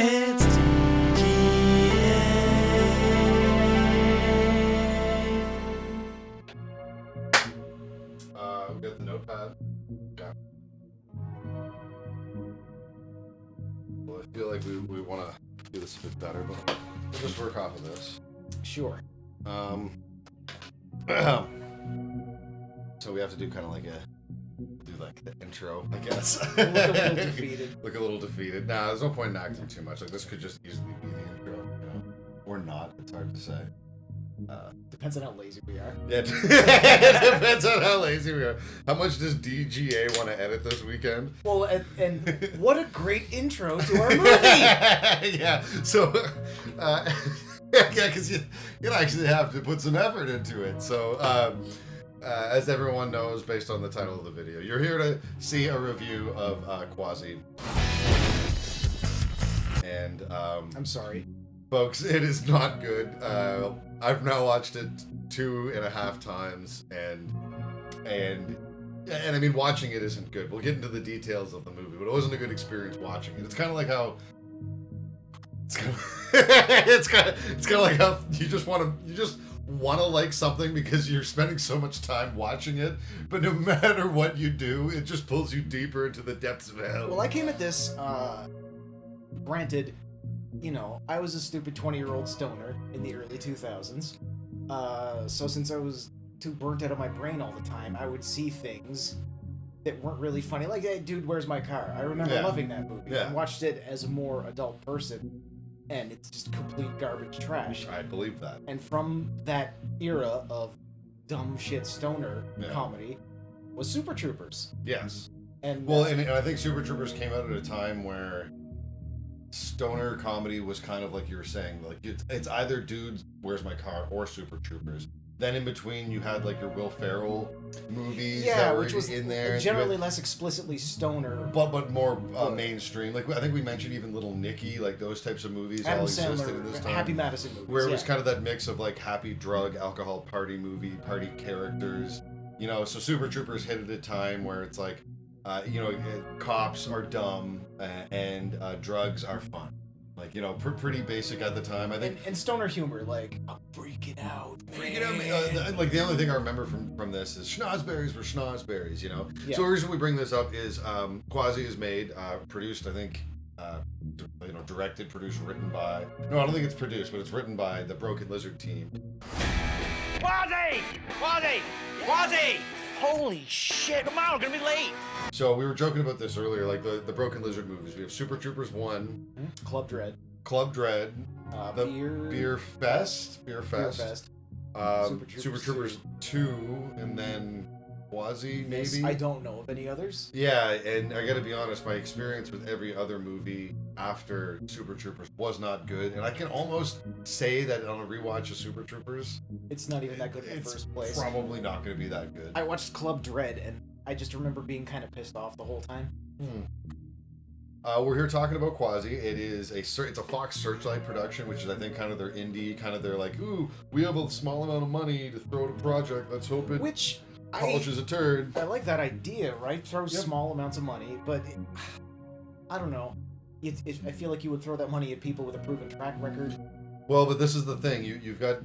It's DGA. We got the notepad. Yeah. Well, I feel like we want to do this a bit better, but we'll just work off of this. Sure. So we have to do kind of like the intro, I guess. Look a little defeated. Look a little defeated. Nah, there's no point in acting too much. Like, this could just easily be the intro, you know? Or not. It's hard to say. Depends on how lazy we are. Yeah, it depends on how lazy we are. How much does DGA want to edit this weekend? Well, and what a great intro to our movie! Yeah, so, yeah, because you actually have to put some effort into it. So, as everyone knows, based on the title of the video, you're here to see a review of Quasi. And, I'm sorry. folks, it is not good. I've now watched it 2.5 times, and I mean, watching it isn't good. We'll get into the details of the movie, but it wasn't a good experience watching it. It's kind of like how it's kind of like how you just want to like something because you're spending so much time watching it, but no matter what you do, it just pulls you deeper into the depths of hell. Well, I came at this, granted, you know, I was a stupid 20-year-old stoner in the early 2000s. So since I was too burnt out of my brain all the time, I would see things that weren't really funny. Like, hey, Dude, Where's My Car? I remember loving that movie. Yeah. I watched it as a more adult person, and it's just complete garbage trash. I believe that. And from that era of dumb shit stoner comedy was Super Troopers. Yes. And Well, and I think Super Troopers came out at a time where stoner comedy was kind of like you were saying, like it's either Dude, Where's My Car or Super Troopers. Then in between you had like your Will Ferrell movies that were which was in there. generally less explicitly stoner. But more mainstream. Like I think we mentioned even Little Nicky, like those types of movies Adam all existed Sandler, at this time. Happy Madison movies. Where it was kind of that mix of like happy drug, alcohol, party movie, party characters. You know, so Super Troopers hit at a time where it's like, you know, cops are dumb and drugs are fun. Like, you know, pretty basic at the time. I think. And stoner humor, like, I'm freaking out, man. Freaking out. Like, the only thing I remember from this is schnozberries were schnozberries, you know? Yeah. So the reason we bring this up is Quasi is made, produced, I think, you know, directed, produced, written by... No, I don't think it's produced, but it's written by the Broken Lizard team. Quasi! Quasi! Quasi! Holy shit, come on, we're gonna be late! So we were joking about this earlier, like the Broken Lizard movies. We have Super Troopers 1, Club Dread, Club Dread, the Beer Fest, Super Troopers 2, and then Quasi, maybe? I don't know of any others. Yeah, and I gotta be honest, my experience with every other movie after Super Troopers was not good, and I can almost say that on a rewatch of Super Troopers, It's not even that good in the first place. It's probably not gonna be that good. I watched Club Dread, and I just remember being kind of pissed off the whole time. We're here talking about Quasi. It's a Fox Searchlight production, which is I think kind of their indie, kind of their like, ooh, we have a small amount of money to throw at a project. Let's hope it Which polishes a turd. I like that idea, right? Throw small amounts of money, but I don't know. I feel like you would throw that money at people with a proven track record. Well, but this is the thing. You've got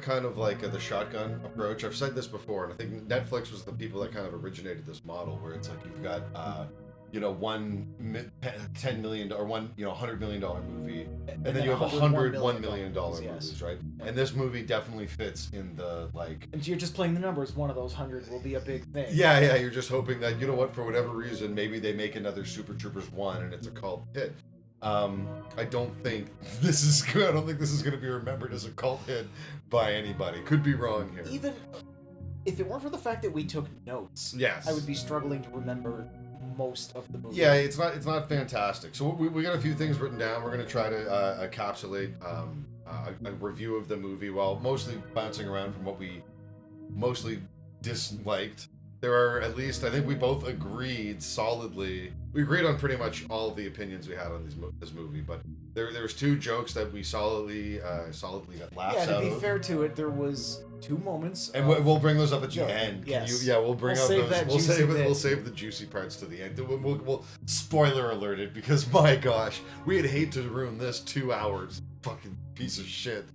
kind of like the shotgun approach. I've said this before, and I think Netflix was the people that kind of originated this model, where it's like you've got you know, $10 million or $100 million movie, and then you have $1 million movies, right? And this movie definitely fits in the like. And you're just playing the numbers. One of those 100 will be a big thing. Yeah. You're just hoping that, you know what, for whatever reason, maybe they make another Super Troopers 1 and it's a cult hit. I don't think this is good. I don't think this is going to be remembered as a cult hit by anybody. Could be wrong here. Even if it weren't for the fact that we took notes, yes, I would be struggling to remember most of the movie. Yeah, it's not fantastic. So we got a few things written down. We're going to try to encapsulate a review of the movie while mostly bouncing around from what we mostly disliked. There are at least, I think we both agreed solidly. We agreed on pretty much all of the opinions we had on this movie, but there was 2 jokes that we solidly got laughs out of. Yeah, to be fair to it, there was 2 moments. And we'll bring those up at the joke. end. Yes. We'll bring We'll up save those. that We'll juicy save it. bit. We'll save the juicy parts to the end. We'll spoiler alerted because my gosh, we'd hate to ruin this 2 hours. Fucking piece of shit.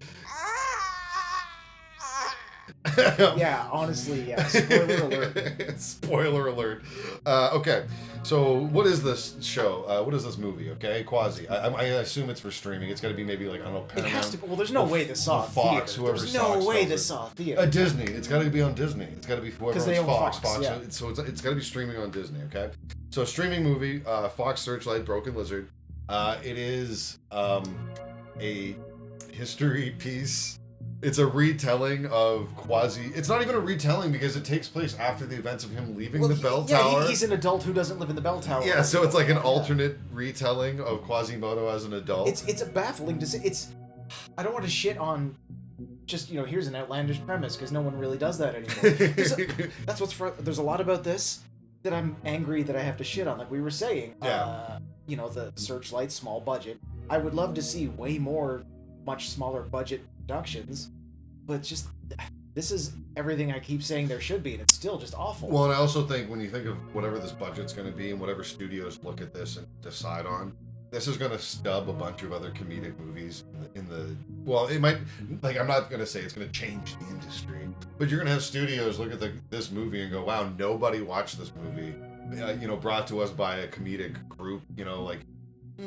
Yeah, honestly, yeah. Spoiler alert. Spoiler alert. Okay, so what is this show? What is this movie? Okay, Quasi. I assume it's for streaming. It's got to be maybe like I don't know. It Paramount, has to. Well, there's no way this saw a Fox, theater. whoever There's Fox no way sells this it. saw a theater. Disney. It's got to be on Disney. It's got to be whoever 'Cause they owns own Fox. Fox, yeah. So it's got to be streaming on Disney. Okay, so streaming movie. Fox Searchlight Broken Lizard. It is a history piece. It's a retelling of Quasi. It's not even a retelling because it takes place after the events of him leaving the bell tower. He's an adult who doesn't live in the bell tower. Yeah, so it's like an alternate retelling of Quasimodo as an adult. It's baffling to say. I don't want to shit on. Just here's an outlandish premise because no one really does that anymore. That's what's there's a lot about this that I'm angry that I have to shit on. Like we were saying, Yeah. The Searchlight small budget. I would love to see way more, much smaller budget productions, but just this is everything I keep saying there should be, and it's still just awful. Well, and I also think when you think of whatever this budget's going to be and whatever studios look at this and decide on, this is going to stub a bunch of other comedic movies well, it might, like, I'm not going to say it's going to change the industry, but you're going to have studios look at this movie and go, wow, nobody watched this movie, brought to us by a comedic group,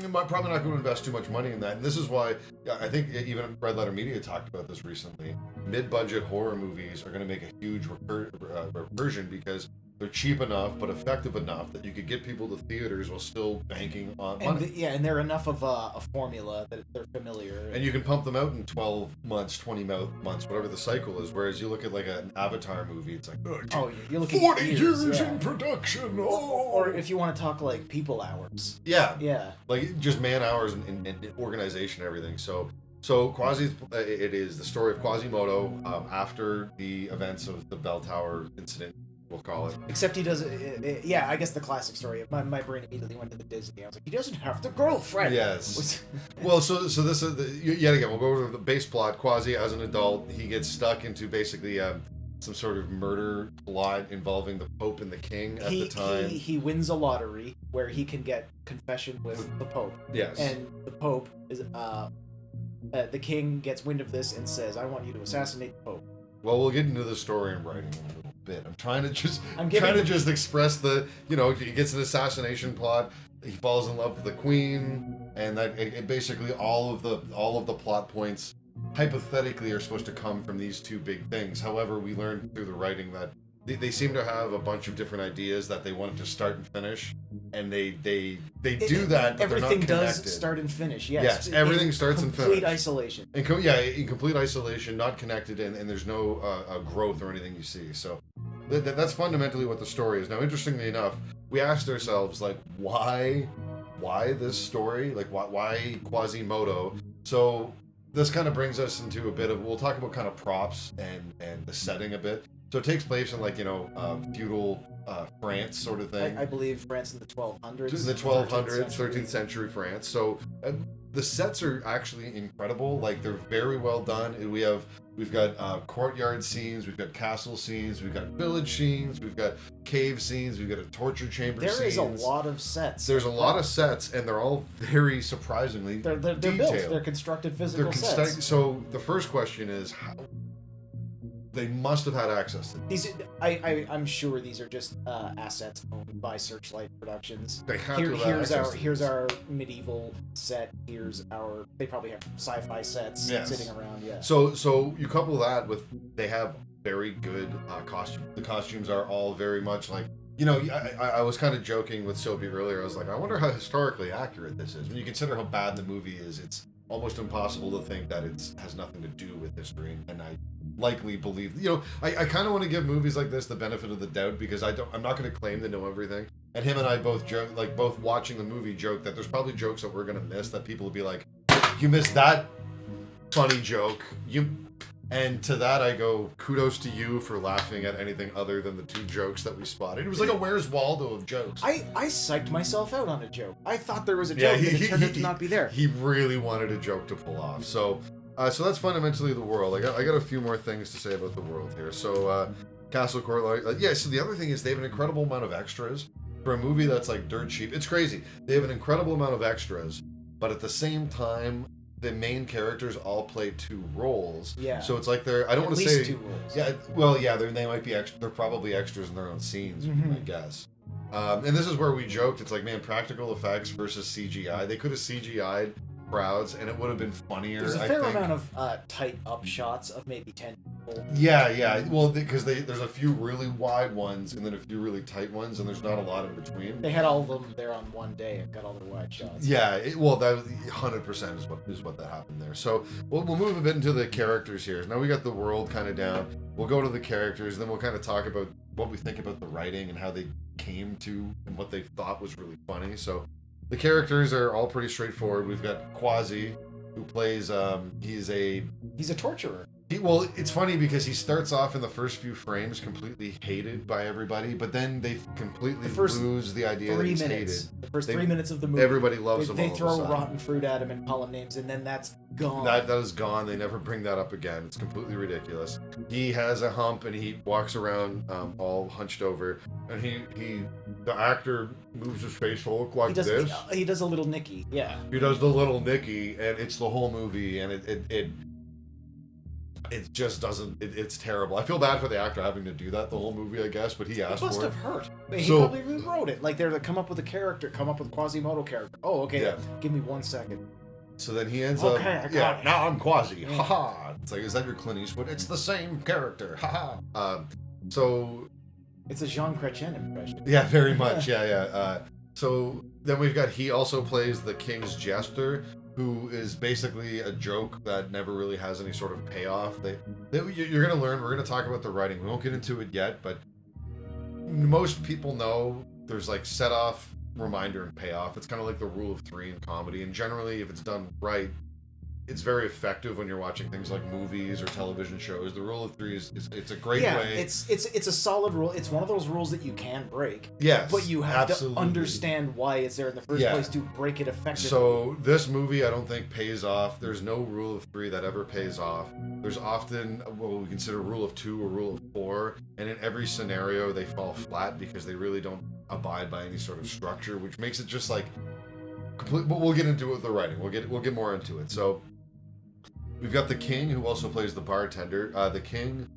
I'm probably not going to invest too much money in that. And this is why I think even Red Letter Media talked about this recently. Mid-budget horror movies are going to make a huge reversion because they're cheap enough but effective enough that you could get people to theaters while still banking on money. And they're enough of a formula that they're familiar. And you can pump them out in 12 months, 20 months, whatever the cycle is. Whereas you look at like an Avatar movie, it's like, you're looking 40 years yeah. in production. Or if you want to talk like people hours. Yeah. Like just man hours and organization, everything. So Quasi, it is the story of Quasimodo after the events of the bell tower incident, we'll call it. Except he does I guess the classic story. My brain immediately went to the Disney. I was like, he doesn't have the girlfriend. Yes. Well, so this is yet again. We'll go over the base plot. Quasi, as an adult, he gets stuck into basically some sort of murder plot involving the Pope and the King at the time. He wins a lottery where he can get confession with the Pope. Yes. And the Pope is the King gets wind of this and says, "I want you to assassinate the Pope." Well, we'll get into the story and writing in a little bit. I'm trying to just express the he gets an assassination plot. He falls in love with the Queen, and that it basically all of the plot points hypothetically are supposed to come from these two big things. However, we learned through the writing that they seem to have a bunch of different ideas that they wanted to start and finish, and they do that, but everything they're not does connected. start and finish. Yes, everything starts and finishes. Complete isolation. In complete isolation, not connected, and there's no growth or anything you see. So that's fundamentally what the story is. Now, interestingly enough, we asked ourselves, like, why this story? Like, why Quasimodo? So this kind of brings us into a bit of, we'll talk about kind of props and the setting a bit. So it takes place in feudal France sort of thing. I believe France in the 1200s. The 1200s, 13th century France. So the sets are actually incredible. Like, they're very well done. We've got courtyard scenes, we've got castle scenes, we've got village scenes, we've got cave scenes, we've got a torture chamber There scenes. is a lot of sets. There's a lot of sets, and they're all very surprisingly they're detailed. built. They're constructed physical sets. So the first question is, how they must have had access to These, I'm sure these are just assets owned by Searchlight Productions. They have to have access to here's our medieval set. They probably have sci-fi sets sitting around. Yeah. So you couple that with they have very good costumes. The costumes are all very much like, I was kind of joking with Soapy earlier. I was like, I wonder how historically accurate this is. When you consider how bad the movie is, it's almost impossible to think that it has nothing to do with history. And I likely believe, I kind of want to give movies like this the benefit of the doubt, because I'm not going to claim to know everything. And him and I both joke, like both watching the movie joke, that there's probably jokes that we're going to miss, that people will be like, you missed that funny joke. And to that I go, kudos to you for laughing at anything other than the two jokes that we spotted. It was like a Where's Waldo of jokes. I psyched myself out on a joke. I thought there was a joke, and it turned out to not be there. He really wanted a joke to pull off. So So that's fundamentally the world. I got a few more things to say about the world here. So Castle Court, yeah. So the other thing is they have an incredible amount of extras for a movie that's like dirt cheap. It's crazy. They have an incredible amount of extras, but at the same time, the main characters all play two roles. Yeah. So it's like they're. I don't At want to least say. two roles. Yeah. Well, yeah. They might be. They're probably extras in their own scenes, I guess. And this is where we joked. It's like, man, practical effects versus CGI. They could have CGI'd crowds, and it would have been funnier. There's a I fair think. amount of tight up shots of maybe 10 people. Yeah. Well, because there's a few really wide ones and then a few really tight ones, and there's not a lot in between. They had all of them there on one day and got all their wide shots. Yeah, that was 100% is what that happened there. So we'll move a bit into the characters here. Now we got the world kind of down. We'll go to the characters, then we'll kind of talk about what we think about the writing and how they came to and what they thought was really funny. So the characters are all pretty straightforward. We've got Quasi, who plays he's a torturer. Well, it's funny because he starts off in the first few frames completely hated by everybody, but then they completely lose the idea that he's hated. The first 3 minutes of the movie. Everybody loves him. They all throw of a sudden. rotten fruit at him and call him names, and then that's gone. That is gone. They never bring that up again. It's completely ridiculous. He has a hump and he walks around all hunched over, and the actor moves his face to look like this. He does a little Nicky, yeah. He does the little Nicky, and it's the whole movie, and it just doesn't. It's terrible. I feel bad for the actor having to do that the whole movie, I guess, but he asked for it. It must have hurt. He probably rewrote it. Like, they're to come up with a character, come up with Quasimodo character. Oh, okay. Yeah. Give me 1 second. So then he ends up. I got it. Now I'm Quasi. Ha ha. It's like, is that your Clint Eastwood? It's the same character. Ha ha. So. It's a Jean Chrétien impression. Yeah, very much. Yeah. So then we've got. He also plays the King's Jester, who is basically a joke that never really has any sort of payoff. You're going to learn. We're going to talk about the writing. We won't get into it yet, but most people know there's like set off, reminder, and payoff. It's kind of like the rule of three in comedy. And generally, if it's done right, it's very effective when you're watching things like movies or television shows. The rule of three it's a great way. It's a solid rule. It's one of those rules that you can break. Yes, but you have absolutely. to understand why it's there in the first place to break it effectively. So this movie, I don't think pays off. There's no rule of three that ever pays off. There's often what we consider rule of two or rule of four, and in every scenario they fall flat because they really don't abide by any sort of structure, which makes it just like complete. But we'll get into it with the writing. We'll get more into it. So. We've got the King, who also plays the bartender. The King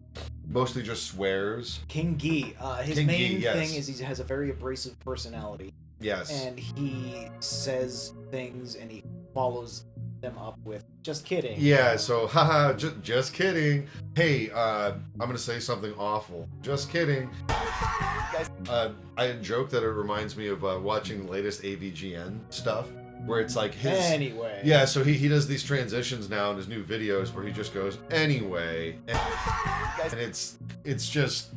mostly just swears. King Guy. His main thing is he has a very abrasive personality. Yes. And he says things and he follows them up with, just kidding. Yeah, so, haha, just kidding. Hey, I'm going to say something awful. Just kidding. I joke that it reminds me of watching the latest AVGN stuff. Where it's like his anyway. Yeah, so he does these transitions now in his new videos where he just goes anyway, and it's just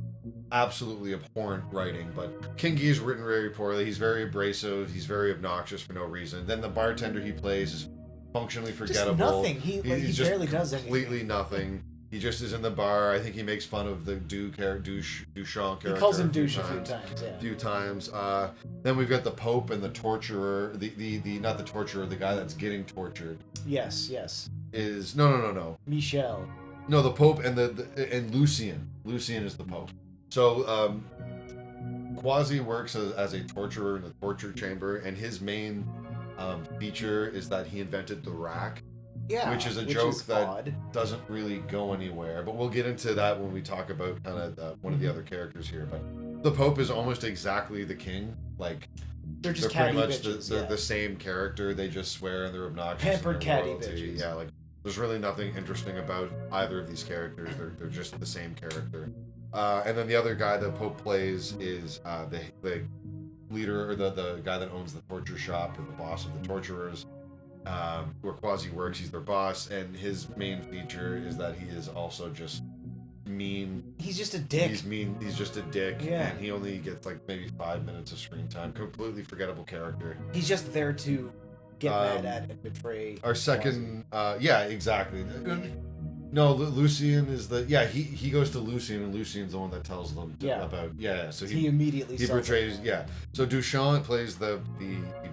absolutely abhorrent writing. But King Guy is written very poorly. He's very abrasive. He's very obnoxious for no reason. Then the bartender he plays is functionally forgettable. Just nothing. He barely does anything. Completely nothing. He just is in the bar. I think he makes fun of the Duchamp character. He calls him Douche a few times. Yeah. A few times. Then we've got the Pope and the torturer. The not the torturer. The guy that's getting tortured. Yes. Is no. Michel. No, the Pope and and Lucien. Lucien is the Pope. So Quasi works as a torturer in the torture chamber, and his main feature is that he invented the rack. Yeah, which is a joke that doesn't really go anywhere. But we'll get into that when we talk about kind of one of the other characters here. But the Pope is almost exactly the King. Like they're pretty much bitches, the same character. They just swear and they're obnoxious. Pampered catty royalty. bitches. Yeah, like there's really nothing interesting about either of these characters. They're just the same character. And then the other guy the Pope plays is the leader or the guy that owns the torture shop or the boss of the torturers. Where Quasi works, he's their boss, and his main feature is that he is also just mean. He's just a dick. He's mean. He's just a dick, yeah. And he only gets like maybe 5 minutes of screen time. Completely forgettable character. He's just there to get mad at and betray. Our second, yeah, exactly. No, Lucien is the he goes to Lucien, and Lucien's the one that tells them about So he immediately he sells portrays it. So Duchamp plays the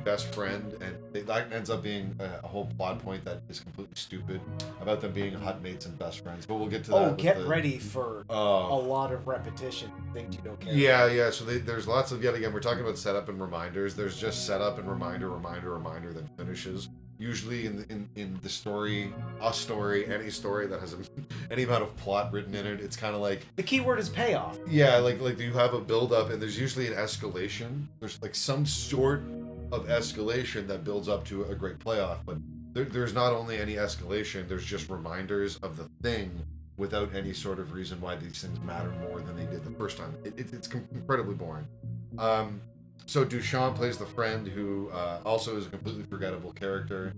best friend, and that ends up being a whole plot point that is completely stupid about them being hut mates and best friends. But we'll get to that. Oh, get ready for a lot of repetition, things you don't care about. Yeah. So there's lots of, yet again, we're talking about setup and reminders. There's just setup and reminder that finishes. Usually in the story, any story that has any amount of plot written in it, it's kind of like... The key word is payoff. Yeah, like you have a build-up, and there's usually an escalation. There's like some sort of escalation that builds up to a great payoff, but there's not only any escalation, there's just reminders of the thing without any sort of reason why these things matter more than they did the first time. It's incredibly boring. So Duchamp plays the friend who also is a completely forgettable character.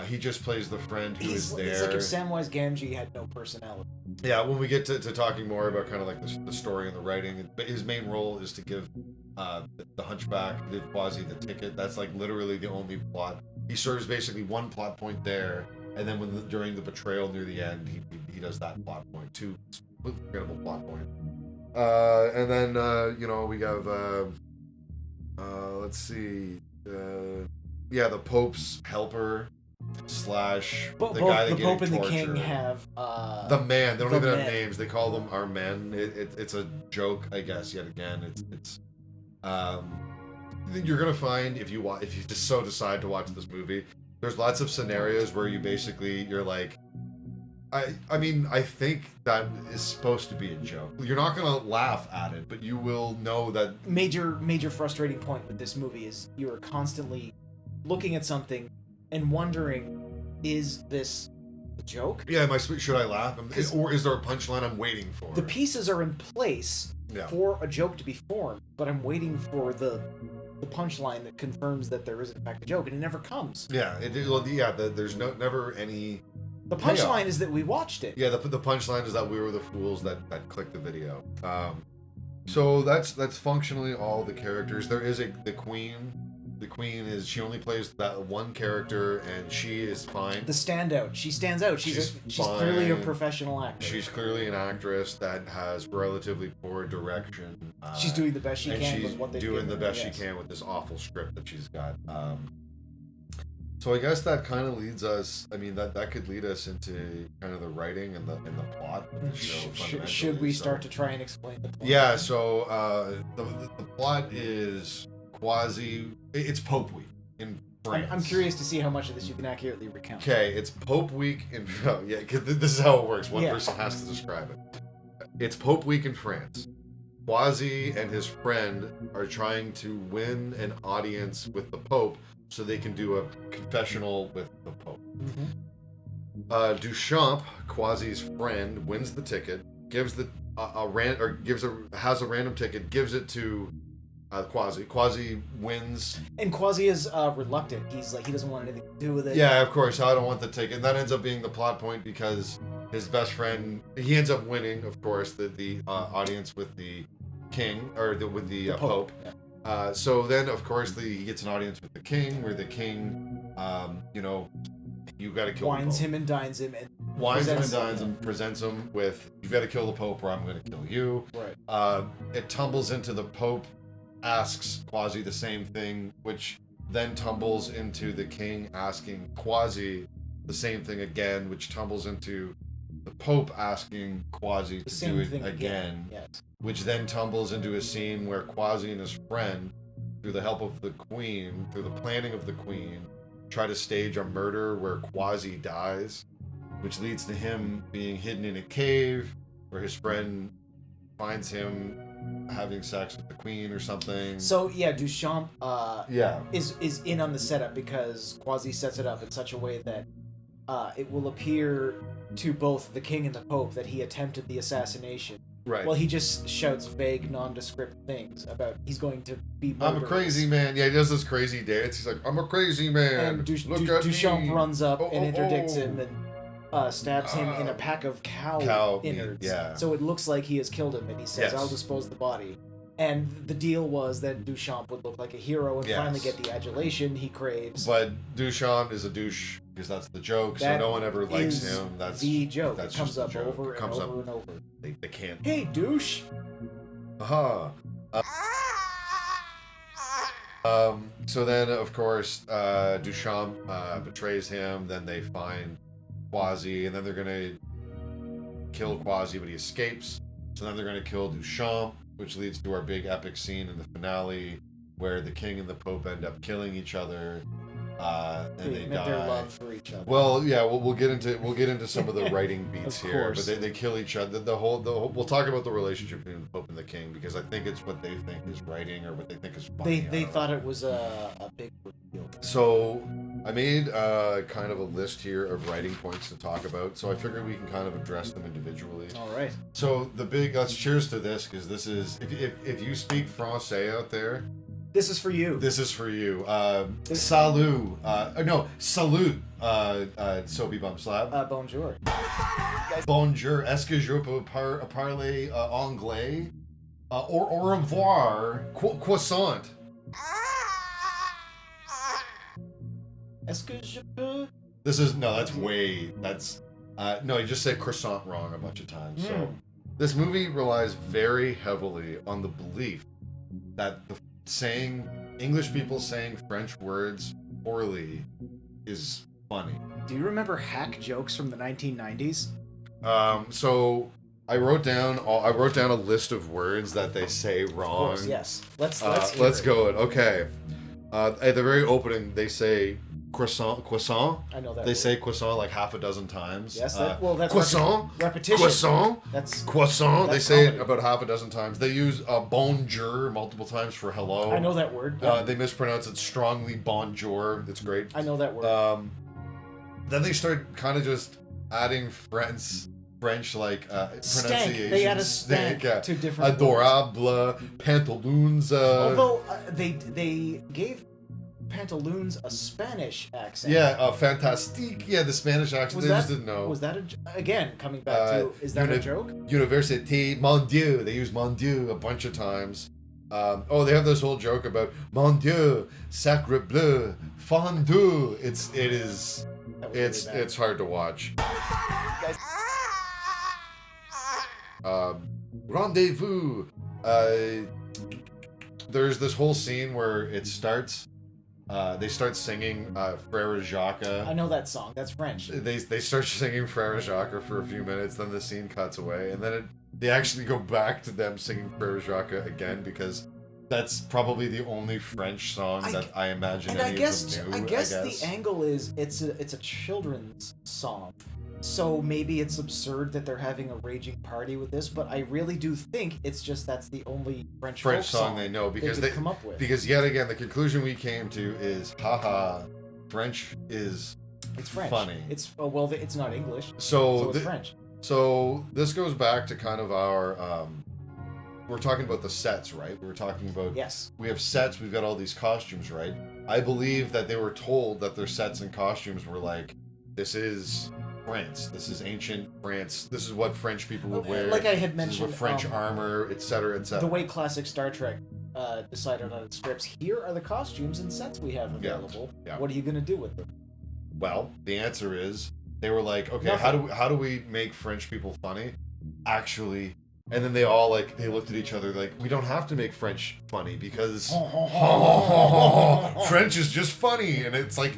He just plays the friend who is there. He's like if Samwise Gamgee had no personality. Yeah, when we get to talking more about kind of like the story and the writing, his main role is to give the hunchback, the Quasi, the ticket. That's like literally the only plot. He serves basically one plot point there, and then during the betrayal near the end, he does that plot point too. It's a completely forgettable plot point. And then we have let's see, the Pope's helper / the guy that the Pope getting and the tortured. King have The man. They don't even have men. names. They call them our men. It's a joke, I guess. Yet again, it's you're gonna find if you just so decide to watch this movie, there's lots of scenarios where you're like, I think that is supposed to be a joke. You're not gonna laugh at it, but you will know that. Major frustrating point with this movie is you are constantly looking at something and wondering, is this a joke? Yeah, should I laugh? Or is there a punchline I'm waiting for? The pieces are in place for a joke to be formed, but I'm waiting for the punchline that confirms that there is in fact a joke, and it never comes. Yeah, there's never any. The punchline is that we watched it. Yeah, the punchline is that we were the fools that clicked the video. So that's functionally all the characters. There is the Queen. The Queen she only plays that one character, and she is fine. The standout. She stands out. She's clearly a professional actor. She's clearly an actress that has relatively poor direction. She's doing the best she can with what she's they've doing given the her, best yes. she can with this awful script that she's got. So I guess that kind of leads us. I mean, that could lead us into kind of the writing and the plot of the show. Should we start to try and explain the plot? Yeah. So the plot is Quasi. It's Pope Week in France. I'm curious to see how much of this you can accurately recount. Okay, it's Pope Week in because this is how it works. One person has to describe it. It's Pope Week in France. Quasi and his friend are trying to win an audience with the Pope so they can do a confessional with the Pope. Mm-hmm. Duchamp, Quasi's friend, wins the ticket, gives has a random ticket, gives it to Quasi. Quasi wins. And Quasi is reluctant. He's like, he doesn't want anything to do with it. Yeah, of course. I don't want the ticket. And that ends up being the plot point because his best friend, he ends up winning, of course, the audience with the king, or with the Pope. Yeah. So then, of course, he gets an audience with the king, where the king, you got to kill the Pope. Wines him and dines him. And presents him with, you've got to kill the Pope or I'm going to kill you. Right. It tumbles into the Pope asks Quasi the same thing, which then tumbles into the king asking Quasi the same thing again, which tumbles into the Pope asking Quasi to do it again. Yes. Which then tumbles into a scene where Quasi and his friend, through the help of the Queen, through the planning of the Queen, try to stage a murder where Quasi dies, which leads to him being hidden in a cave where his friend finds him having sex with the Queen or something. So yeah, Duchamp is in on the setup because Quasi sets it up in such a way that it will appear to both the King and the Pope that he attempted the assassination. Right. Well, he just shouts vague, nondescript things about he's going to be murderous. I'm a crazy man. Yeah, he does this crazy dance. He's like, I'm a crazy man. And Look at Duchamp me. runs up and interdicts oh. him and stabs him in a pack of cow innards. Yeah. So it looks like he has killed him, and he says, Yes. I'll dispose the body. And the deal was that Duchamp would look like a hero and finally get the adulation he craves. But Duchamp is a douche because that's the joke. That so no one ever likes is him. That's the joke. That's It comes just the up joke. over It comes and over up. and over. They can't. Hey, douche. Aha. So then, of course, Duchamp betrays him. Then they find Quasi, and then they're gonna kill Quasi, but he escapes. So then they're gonna kill Duchamp, which leads to our big epic scene in the finale, where the king and the pope end up killing each other, and they die. Their love for each other. Well, yeah, we'll get into some of the writing beats Of here, course. but they kill each other. The whole we'll talk about the relationship between the Pope and the King, because I think it's what they think is writing, or what they think is funny. They thought it was a big reveal. So I made kind of a list here of writing points to talk about. So I figured we can kind of address them individually. All right. So let's cheers to this, because this is if you speak Francais out there. This is for you. This is for you. Salut. No, salute. Soapy Bum Slab. Bonjour. Bonjour. Est-ce que je peux parler anglais? Au revoir. Croissant. Est-ce que je peux? No, you just said croissant wrong a bunch of times. So this movie relies very heavily on the belief that English people saying French words poorly is funny. Do you remember hack jokes from the 1990s? So I wrote down a list of words that they say wrong. Of course, yes. Let's go it. Okay. At the very opening, they say croissant. I know that. They word. say croissant like half a dozen times. Yes, that's croissant. Repetition. Croissant. That's croissant. They that's say comedy. it about half a dozen times. They use bonjour multiple times for hello. I know that word. Yeah. They mispronounce it strongly bonjour. It's great. I know that word. Then they start kind of just adding French like pronunciations. They add a stank to different adorable, pantaloons. Although they gave pantaloons a Spanish accent. Yeah, fantastique. Yeah, the Spanish accent. They just didn't know. Was that again coming back to? Is that a joke? Université, mon Dieu. They use mon Dieu a bunch of times. They have this whole joke about mon Dieu, sacre bleu, fondue. It's hard to watch. Rendezvous. There's this whole scene where it starts. They start singing Frère Jacques. I know that song. That's French. They start singing Frère Jacques for a few minutes, then the scene cuts away, and then they actually go back to them singing Frère Jacques again, because that's probably the only French song that I imagine And any I guess of them knew. I guess the angle is it's a children's song. So maybe it's absurd that they're having a raging party with this, but I really do think it's just that's the only French folk song they know, because they come up with. Because yet again, the conclusion we came to is, haha, French is It's French. funny. It's it's not English. So it's French. So this goes back to kind of our we're talking about the sets, right? We were talking about Yes. We have sets, we've got all these costumes, right? I believe that they were told that their sets and costumes were like, this is France. This is ancient France. This is what French people would wear. Like I had This mentioned, is what French armor, etc., etc. the way classic Star Trek decided on its scripts. Here are the costumes and sets we have available. Yeah. What are you gonna do with them? Well, the answer is they were like, okay, Nothing. how do we make French people funny? Actually, and then they all they looked at each other like, we don't have to make French funny because French is just funny, and it's like.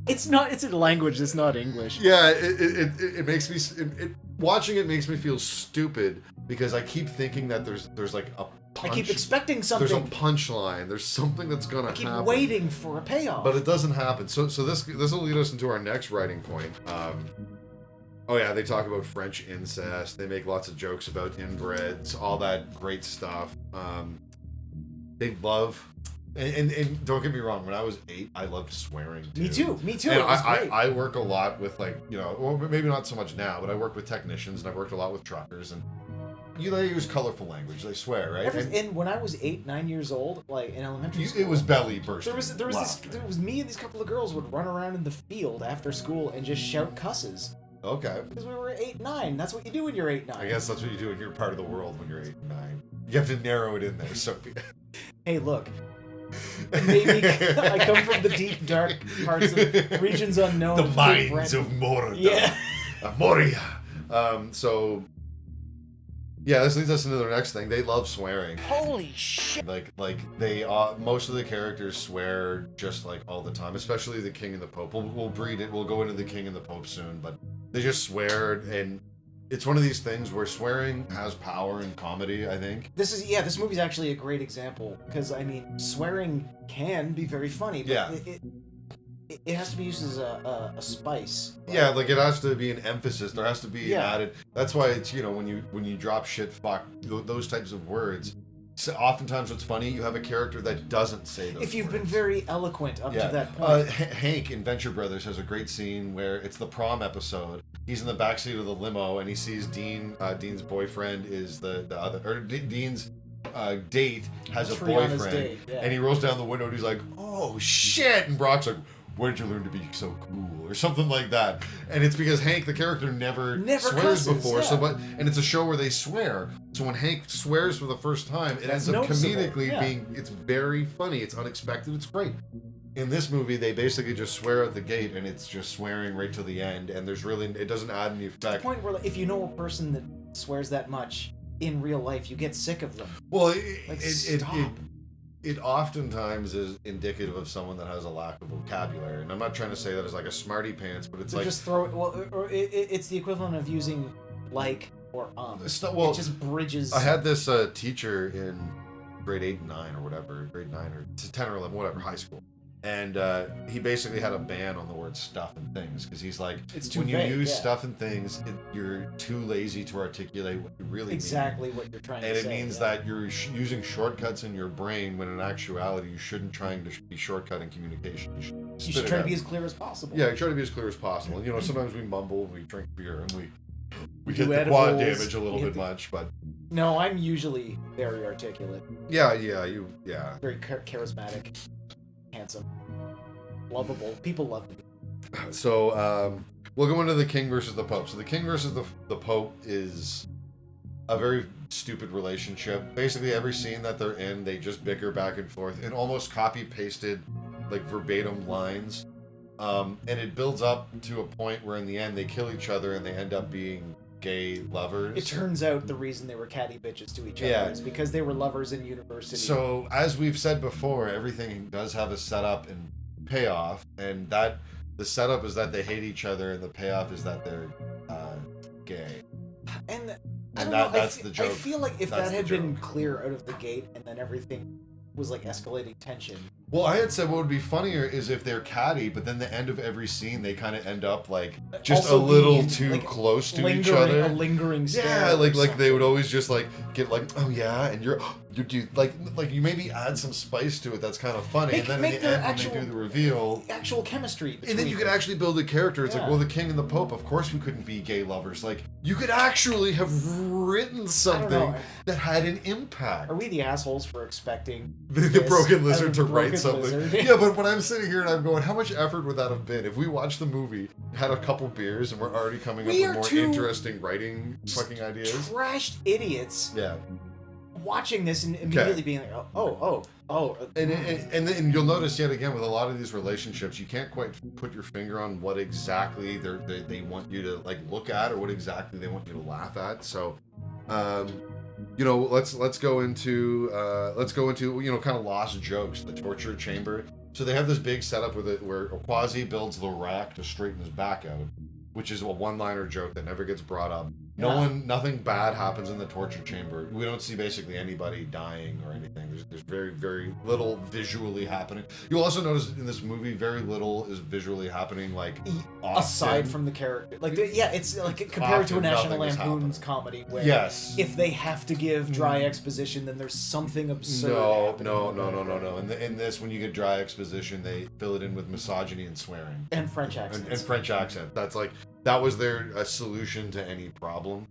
It's not. It's a language that's not English. Yeah, it makes me watching it makes me feel stupid, because I keep thinking that there's like a punch. I keep expecting something. There's a punchline. There's something that's gonna happen. I keep waiting for a payoff. But it doesn't happen. So this will lead us into our next writing point. They talk about French incest. They make lots of jokes about inbreds, all that great stuff. They love. And don't get me wrong, when I was 8, I loved swearing too. Me too. And It was great. I work a lot with well, maybe not so much now, but I work with technicians, and I've worked a lot with truckers, and they use colorful language. They swear, right? And when I was 8, 9 years old, like in elementary school, it was belly bursting. There was me and these couple of girls would run around in the field after school and just shout cusses. Okay. Because we were 8, 9. That's what you do when you're 8, 9. I guess that's what you do in your part of the world when you're 8 and 9. You have to narrow it in there, so. Hey, look. Maybe I come from the deep, dark parts of regions unknown. The mines of Mordor. Yeah. Moria. So, yeah, this leads us into the next thing. They love swearing. Holy shit. Like they most of the characters swear just like all the time, especially the King and the Pope. We'll breed it. We'll go into the King and the Pope soon, but they just swear, and it's one of these things where swearing has power in comedy, I think. This movie's actually a great example because I mean, swearing can be very funny, but Yeah. it has to be used as a spice. Yeah, like it has to be an emphasis. There has to be Yeah. added. That's why it's, you know, when you drop shit, fuck, those types of words. So oftentimes, what's funny, you have a character that doesn't say those. If you've words. been very eloquent up Yeah. to that point. Hank in Venture Brothers has a great scene where it's the prom episode. He's in the backseat of the limo and he sees Dean. Dean's boyfriend is the other, or Dean's date has a Triana's boyfriend, date, yeah. and he rolls down the window and he's like, "Oh shit!" And Brock's like, "Where did you learn to be so cool?" or something like that. And it's because Hank, the character, never swears cusses, before. yeah. So, and it's a show where they swear. So when Hank swears for the first time, it That's ends up noticeable, comedically yeah. being. It's very funny. It's unexpected. It's great. In this movie, they basically just swear at the gate, and it's just swearing right to the end. And there's really, it doesn't add any To the effect. point where, like, if you know a person that swears that much in real life, you get sick of them. Well, Like, it stop. it oftentimes is indicative of someone that has a lack of vocabulary. And I'm not trying to say that as like a smarty pants, but it's So like just throw it. Well, or it's the equivalent of using like or well, it just bridges. I had this teacher in grade 8 and 9 or whatever, grade 9 or 10 or 11, whatever, high school. And he basically had a ban on the word stuff and things because he's like, It's too when you vague, use yeah. stuff and things, you're too lazy to articulate what you really exactly what you're trying mean. And to it say. means yeah. that you're using shortcuts in your brain when in actuality you shouldn't trying to be shortcutting communication. You you spit should it try to out. be as clear as possible. Yeah, try to be as clear as possible. And, you know, sometimes we mumble, we drink beer, and we Do hit the quad edibles, damage a little we hit bit much, but No, I'm usually very articulate, yeah, very charismatic, handsome, lovable. People love me. So we'll go into the King versus the Pope. So the King versus the Pope is a very stupid relationship. Basically, every scene that they're in, they just bicker back and forth and almost copy pasted like verbatim lines. And it builds up to a point where in the end they kill each other and they end up being gay lovers. It turns out the reason they were catty bitches to each Yeah. other is because they were lovers in university. So as we've said before, everything does have a setup and payoff, and that the setup is that they hate each other and the payoff is that they're gay. and I And don't know. that's the I joke. feel like if That's that had the been joke. clear out of the gate and then everything was like escalating tension. Well, I had said what would be funnier is if they're catty, but then the end of every scene they kind of end up like just Also a little being, too like, close to each lingering, other. a lingering stare. Yeah, or like they something. would always just like get like, oh yeah, and you do like you maybe add some spice to it that's kind of funny, and then Make in the their end actual- when they do the reveal. actual chemistry. And then between you could them. actually build a character. It's like, Yeah. well, the King and the Pope, of course we couldn't be gay lovers. Like, you could actually have written something know. that had an impact. Are we the assholes for expecting The this broken out lizard of to Broken write something. Lizard? Yeah, but when I'm sitting here and I'm going, how much effort would that have been? If we watched the movie, had a couple beers, and we're already coming up We with are more two interesting writing fucking ideas. Trashed idiots Yeah. watching this and immediately being like, oh. And then you'll notice yet again with a lot of these relationships, you can't quite put your finger on what exactly they want you to like look at or what exactly they want you to laugh at. So, you know, let's go into you know, kind of lost jokes, the torture chamber. So they have this big setup where Quasi builds the rack to straighten his back out, which is a one-liner joke that never gets brought up. Nothing bad happens in the torture chamber. We don't see basically anybody dying or anything. There's very, very little visually happening. You'll also notice in this movie, very little is visually happening, like, Aside often. from the character, like it's like compared to a Often National nothing is Lampoon's comedy, where Yes. if they have to give dry exposition, then there's something absurd. No. happening. In this, when you get dry exposition, they fill it in with misogyny and swearing. And French accents. And French accent. That was their solution to any problem.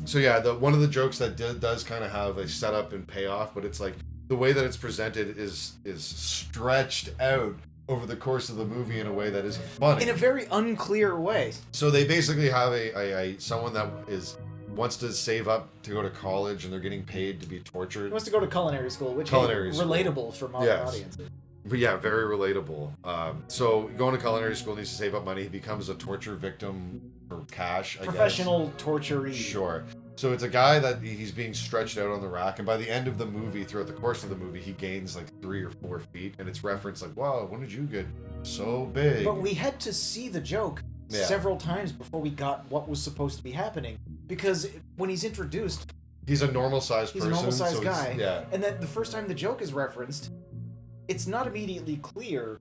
So yeah, one of the jokes that does kind of have a setup and payoff, but it's like the way that it's presented is stretched out over the course of the movie in a way that isn't funny. in a very unclear way. So they basically have a someone that is wants to save up to go to college, and they're getting paid to be He tortured. wants to go to culinary school, which Culinary is school. relatable for modern Yes. audiences. But yeah, very relatable. So going to culinary school, needs to save up money. He becomes a torture victim for cash, I Professional torturee. guess. Sure. So it's a guy that he's being stretched out on the rack, and by the end of the movie, throughout the course of the movie, he gains like 3 or 4 feet, and it's referenced like, wow, when did you get so big? But we had to see the joke Yeah. several times before we got what was supposed to be happening. Because when he's introduced, He's a normal sized he's person. a normal sized so he's- guy. Yeah. And then the first time the joke is referenced, it's not immediately clear.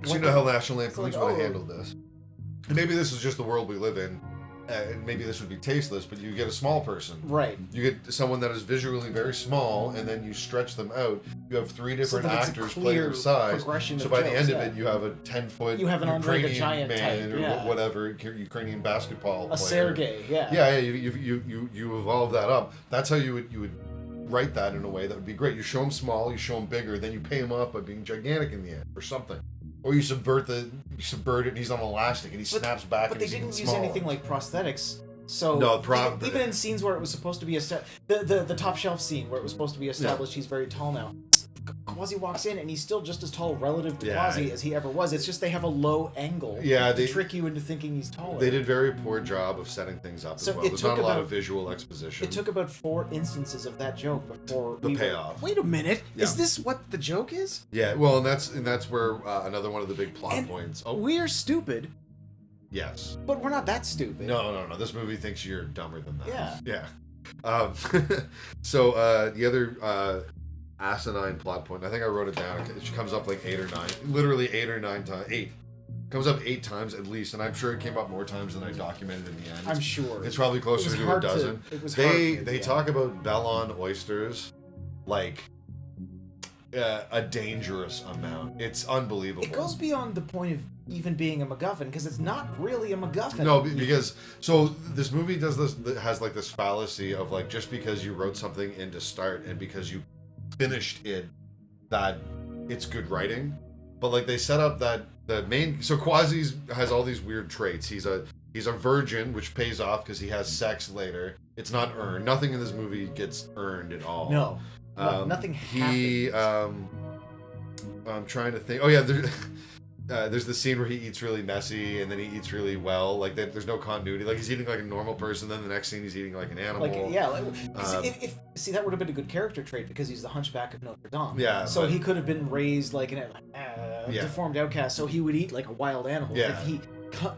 So you what know how the- National Lampoon's like, would have oh. handled this. And maybe this is just the world we live in. And maybe this would be tasteless, but you get a small person. Right. You get someone that is visually very small, and then you stretch them out. You have 3 different that it's a actors play clear their size. progression So of by the jokes, end yeah. of it, you have a 10-foot You have an Andre the Ukrainian Giant man type, or yeah. whatever Ukrainian basketball A player. Sergei, yeah. Yeah, you evolve that up. That's how you would write that in a way that would be great. You show him small, you show him bigger, then you pay him off by being gigantic in the end or something. Or you subvert it, and he's on elastic, and he snaps back. But and they he's even didn't use smaller. anything like prosthetics. So No, even in scenes where it was supposed to be the top shelf scene where it was supposed to be established he's very tall now. Quasi walks in and he's still just as tall relative to Yeah. Quasi as he ever was. It's just they have a low angle Yeah, to trick you into thinking he's taller. They did very poor job of setting things up So as well. it There's took not a lot about- of visual exposition. It took about 4 instances of that joke before The we were- payoff. Wait a minute, Yeah. is this what the joke is? Yeah, well, and that's where another one of the big plot And points. Oh, We're stupid, yes. but we're not that stupid. No. This movie thinks you're dumber than that. Yeah. Yeah. So the other asinine plot point, I think I wrote it down. It comes up like 8 or 9, literally 8 or 9 times. 8 comes up 8 times at least, and I'm sure it came up more times than I documented in the end. I'm sure. It's probably closer It was to a hard dozen. it was hard They to- yeah. talk about Bellon oysters like a dangerous amount. It's unbelievable. It goes beyond the point of even being a MacGuffin because it's not really a MacGuffin. No, because so this movie does this, has like this fallacy of like, just because you wrote something in to start and because you finished it, that it's good writing. But like they set up that the main, so Quasi has all these weird traits. He's a virgin, which pays off because he has sex later. It's not earned. Nothing in this movie gets earned at all. No. Nothing happens. I'm trying to think. Oh yeah, there's the scene where he eats really messy and then he eats really well. Like there's no continuity. Like he's eating like a normal person, then the next scene he's eating like an animal. Like, yeah, see, that would have been a good character trait because he's the Hunchback of Notre Dame. Yeah, So but- he could have been raised like an Yeah. deformed outcast, so he would eat like a wild animal. Yeah. If he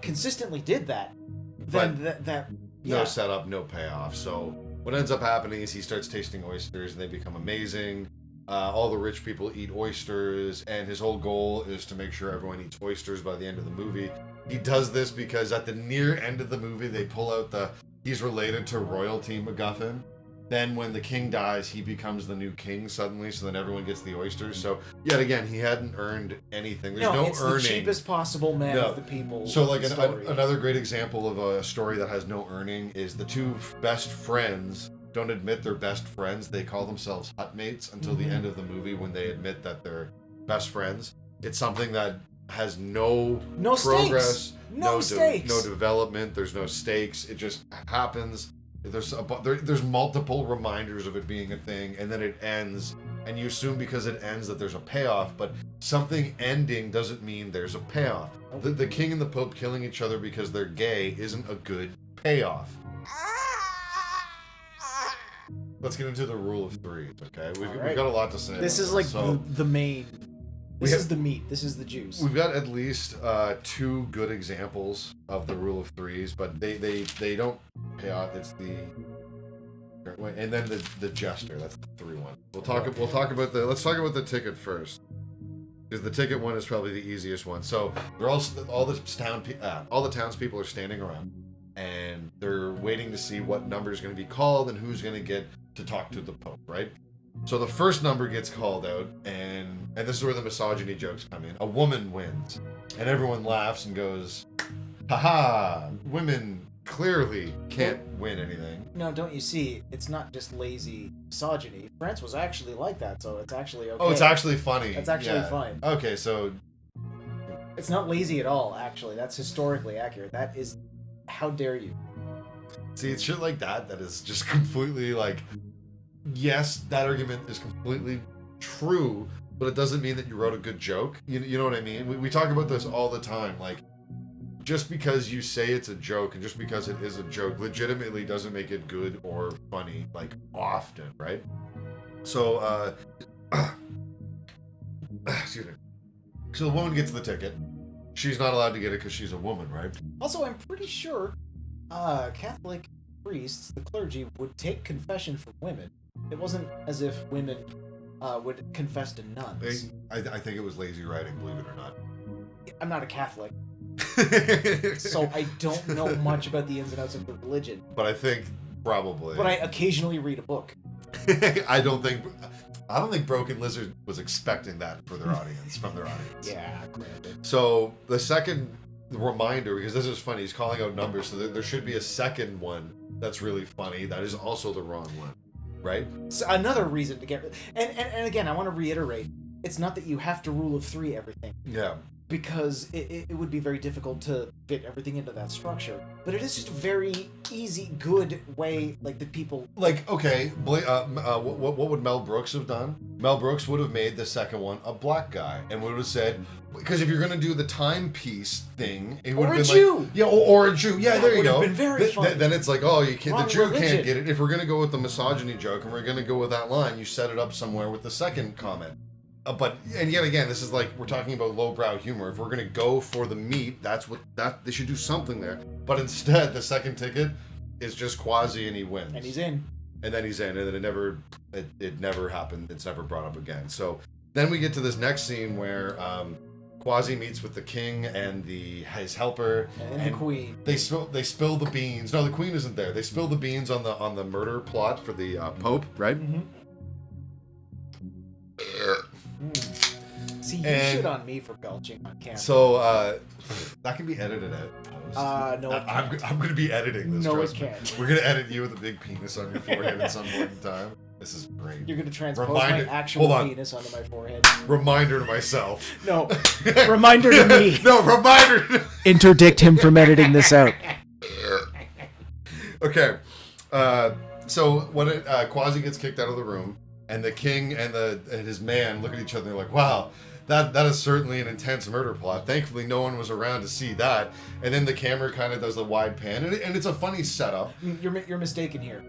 consistently did that, then that No yeah. setup, no payoff. So what ends up happening is he starts tasting oysters and they become amazing. All the rich people eat oysters, and his whole goal is to make sure everyone eats oysters by the end of the movie. He does this because at the near end of the movie, they pull out he's related to royalty MacGuffin. Then when the king dies, he becomes the new king suddenly, so then everyone gets the oysters. So yet again, he hadn't earned anything. There's no it's earning. the cheapest possible man No. of the people. So like story. another great example of a story that has no earning is the 2 best friends don't admit they're best friends. They call themselves hutmates until the end of the movie when they admit that they're best friends. It's something that has no progress, stakes. No stakes. no development. There's no stakes. It just happens. There's multiple reminders of it being a thing, and then it ends, and you assume because it ends that there's a payoff, but something ending doesn't mean there's a payoff. The king and the pope killing each other because they're gay isn't a good payoff. Let's get into the rule of 3, okay? We've right. got a lot to say. This about is like so the main. We This have- is the meat. This is the juice. we've got at least 2 good examples of the rule of 3s, but they don't pay off. It's the and then the Jester. That's the 3 one. Let's talk about the ticket first, because the ticket one is probably the easiest one. So they're all the townspeople are standing around, and they're waiting to see what number is going to be called and who's going to get to talk to the Pope, right? So the first number gets called out, and this is where the misogyny jokes come in. A woman wins, and everyone laughs and goes, "Ha women clearly can't win anything." No, don't you see? It's not just lazy misogyny. France was actually like that, so it's actually okay. Oh, it's actually funny. It's actually Yeah. fine. Okay, so It's not lazy at all, actually. That's historically accurate. That is... How dare you? See, it's shit like that is just completely like, yes, that argument is completely true, but it doesn't mean that you wrote a good joke. You know what I mean? We talk about this all the time. Like, just because you say it's a joke and just because it is a joke legitimately doesn't make it good or funny, like, often, right? So, excuse me. So the woman gets the ticket. She's not allowed to get it because she's a woman, right? Also, I'm pretty sure Catholic priests, the clergy, would take confession from women. It wasn't as if women would confess to nuns. I think it was lazy writing, believe it or not. I'm not a Catholic, so I don't know much about the ins and outs of the religion. But I think probably. But I occasionally read a book. I don't think Broken Lizard was expecting that for their audience, from their audience. Yeah, granted. So the second reminder, because this is funny, he's calling out numbers, so there should be a second one that's really funny. That is also the wrong one, right? So another reason to get and again, I want to reiterate, it's not that you have to rule of three everything. Yeah. Because it would be very difficult to fit everything into that structure. But it is just a very easy, good way, like, the people... Like, okay, what would Mel Brooks have done? Mel Brooks would have made the second one a black guy and would have said, because if you're going to do the timepiece thing, it would have been Jew. like... Yeah, or a Jew. Yeah, there you go. Would have been very funny. Then it's like, oh, you can't, Wrong the Jew religion. can't get it. If we're going to go with the misogyny joke and we're going to go with that line, you set it up somewhere with the second comment. But and yet again, this is like we're talking about lowbrow humor. If we're gonna go for the meat, they should do something there. But instead, the second ticket is just Quasi, and he wins. And he's in. And then he's in, and then it never happened. It's never brought up again. So then we get to this next scene where Quasi meets with the king and his helper and the queen. They spill the beans. No, the queen isn't there. They spill the beans on the murder plot for the Pope, right? Mm-hmm. See, you shit on me for belching on camera. So that can be edited out. No, it I'm going to be editing this. No, trust it me. can't. We're going to edit you with a big penis on your forehead at some point in time. This is great. You're going to transpose my actual penis onto my forehead. Reminder to myself. No. Reminder to me. No, reminder. Interdict him from editing this out. Okay. So when Quasi gets kicked out of the room, and the king and his man look at each other and they're like, wow, that is certainly an intense murder plot. Thankfully, no one was around to see that. And then the camera kind of does the wide pan, and it's a funny setup. You're mistaken here.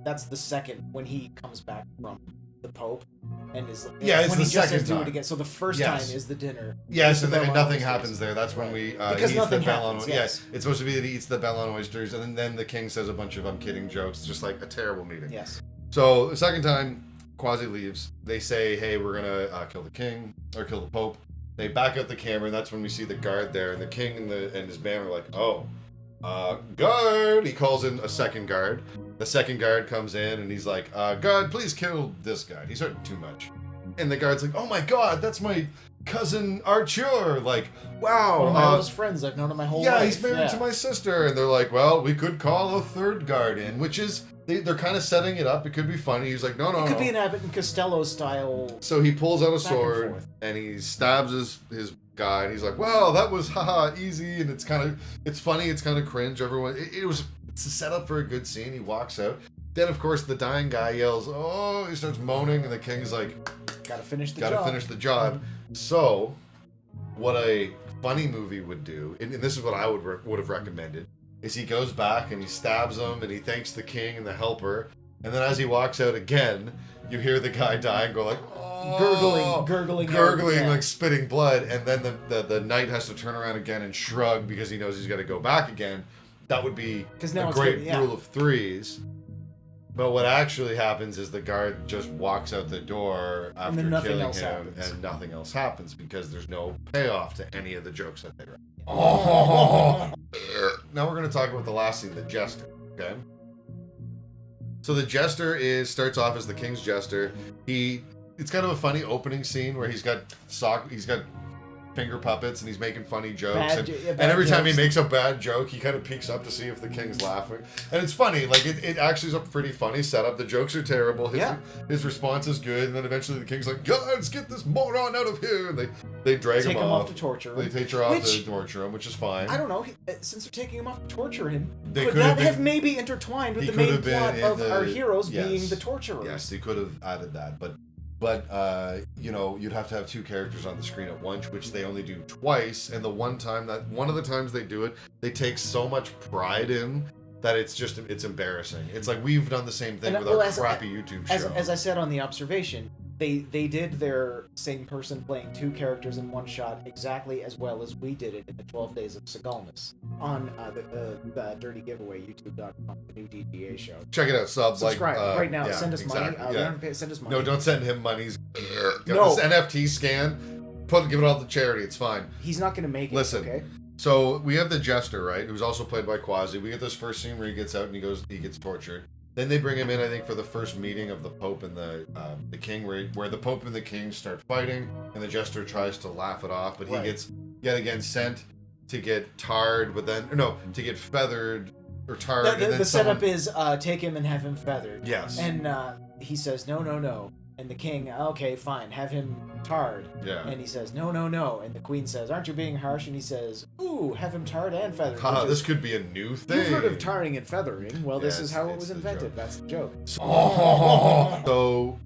That's the second when he comes back from the Pope, and is yeah, it's when the he just second says do time. it again. So the first time is the dinner. Yes, and the then bell on nothing oysters. happens there. That's when we because he eats nothing the bell happens. on. Yes, it's supposed to be that he eats the bell on oysters, and then the king says a bunch of I'm kidding jokes, just like a terrible meeting. Yes. So the second time Quasi leaves, they say, hey, we're gonna kill the king or kill the Pope. They back up the camera, and that's when we see the guard there, and the king and his band are like, oh, guard. He calls in a second guard. The second guard comes in, and he's like, guard, please kill this guy. He's hurting too much. And the guard's like, oh my god, that's my cousin Archer. Like, wow. One of my oldest friends I've known him my whole life. Yeah, he's married to my sister. And they're like, well, we could call a third guard in, which is, they're kind of setting it up. It could be funny. He's like, no. It could be an Abbott and Costello style. So he pulls out a Back and sword forth. and he stabs his guy. And he's like, well, that was haha easy. And it's funny. It's kind of cringe. Everyone, it's a setup for a good scene. He walks out. Then, of course, the dying guy yells, oh, he starts moaning. And the king's like, Gotta finish the job. Mm-hmm. So, what a funny movie would do, and this is what I would have recommended, is he goes back and he stabs him and he thanks the king and the helper, and then as he walks out again, you hear the guy die and go like, oh, gurgling, like spitting blood, and then the knight has to turn around again and shrug because he knows he's got to go back again. That would be a great rule of threes. But what actually happens is the guard just walks out the door after killing him, and nothing else happens because there's no payoff to any of the jokes that they write. Oh. Now we're going to talk about the last scene, the Jester. Okay. So the Jester starts off as the king's jester. It's kind of a funny opening scene where he's got finger puppets and he's making funny jokes, and every time he makes a bad joke he kind of peeks up to see if the king's laughing, and it's funny. Like it actually is a pretty funny setup. The jokes are terrible, his response is good, and then eventually the king's like, guards, get this moron out of here, and They drag take him him off. off to torture him. They take her off Which- to torture him, which is fine. I don't know. Since they're taking him off to torture him, They could could have that have been- maybe intertwined with he the could main have been plot in of the- our heroes yes. being the torturers? Yes, they could have added that, but you know, you'd have to have two characters on the screen at once, which they only do twice. And one of the times they do it, they take so much pride in that it's embarrassing. It's like we've done the same thing And, with well, our as- crappy YouTube show. As I said on the observation, they did their same person playing two characters in one shot exactly as well as we did it in the 12 Days of Seagalness on the Dirty Giveaway, YouTube.com, the new DGA show. Check it out, Subscribe right now. yeah, Send us money. exactly, We yeah. haven't paid, send us money. No, don't send him money. Get No. this NFT scan. Give it all to charity. It's fine. He's not going to make it. Listen. Okay. So we have the Jester, right? Who's also played by Quasi. We get this first scene where he gets out and he gets tortured. Then they bring him in, I think, for the first meeting of the Pope and the King, where the Pope and the King start fighting, and the Jester tries to laugh it off, but Right. he gets yet again sent to get tarred, to get feathered or tarred. and then The setup someone- is take him and have him feathered. Yes. And he says, no. And the king, okay, fine, have him tarred. Yeah. And he says, no. And the queen says, aren't you being harsh? And he says, ooh, have him tarred and feathered. Haha, which this is- could be a new thing. You've heard of tarring and feathering. Well, this Yeah, is how it it's was the invented. joke. That's the joke. So,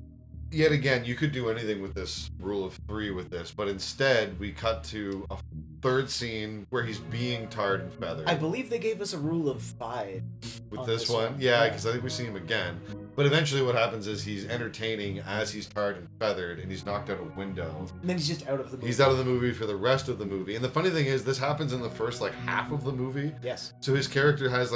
yet again, you could do anything with this rule of 3 with this, but instead we cut to a third scene where he's being tarred and feathered. I believe they gave us a rule of 5. With on this one, yeah, because I think we see him again. But eventually, what happens is he's entertaining as he's tarred and feathered, and he's knocked out a window. And then he's just out of the movie. He's out of the movie for the rest of the movie. And the funny thing is, this happens in the first half of the movie. Yes. So his character has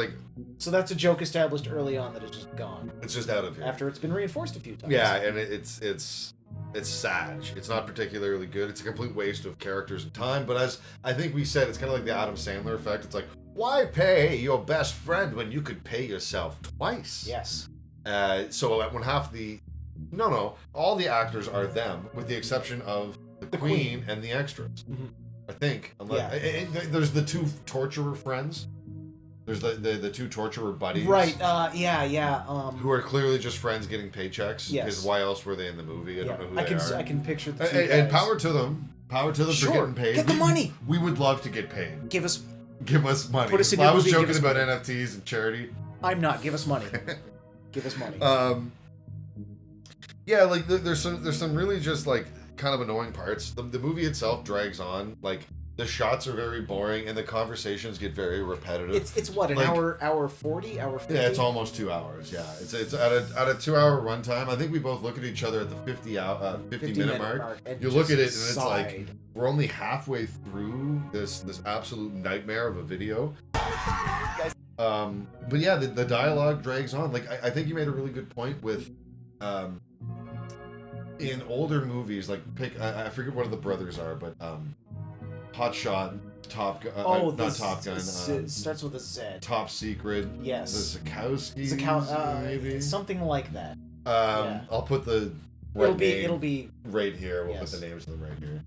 So that's a joke established early on that is just gone. it's just out of here. After it's been reinforced a few times. Yeah, and it's sad. It's not particularly good. It's a complete waste of characters and time. But as I think we said, it's kind of like the Adam Sandler effect. It's like, why pay your best friend when you could pay yourself twice? Yes. So when all the actors are them, with the exception of the Queen and the extras. Mhm. I think. There's the two torturer friends. There's the two torturer buddies. Right. Yeah. Who are clearly just friends getting paychecks. Yes. Because why else were they in the movie? I don't know who they are. I can picture the two And guys. power to them. Power to them Sure. for getting paid. Get the money. We would love to get paid. Give us. Give us money. Put us in I your was movie, give joking us about money. NFTs and charity. I'm not. Give us money. Give us money. Yeah, there's some really just kind of annoying parts. The movie itself drags on. The shots are very boring and the conversations get very repetitive. It's what, an hour 40, hour 50? Yeah, it's almost 2 hours. Yeah, it's at a 2 hour runtime. I think we both look at each other at the 50 minute mark. and You look at it and it's sighed. we're only halfway through this absolute nightmare of a video. But yeah, the dialogue drags on. I think you made a really good point with in older movies, I forget what the brothers are, but Hot Shot, Top Gun, not Top Gun. Starts with a Z. Top Secret. Yes. The Zakowski. Maybe something like that. I'll put the It'll be right here. We'll yes. put the names of them right here.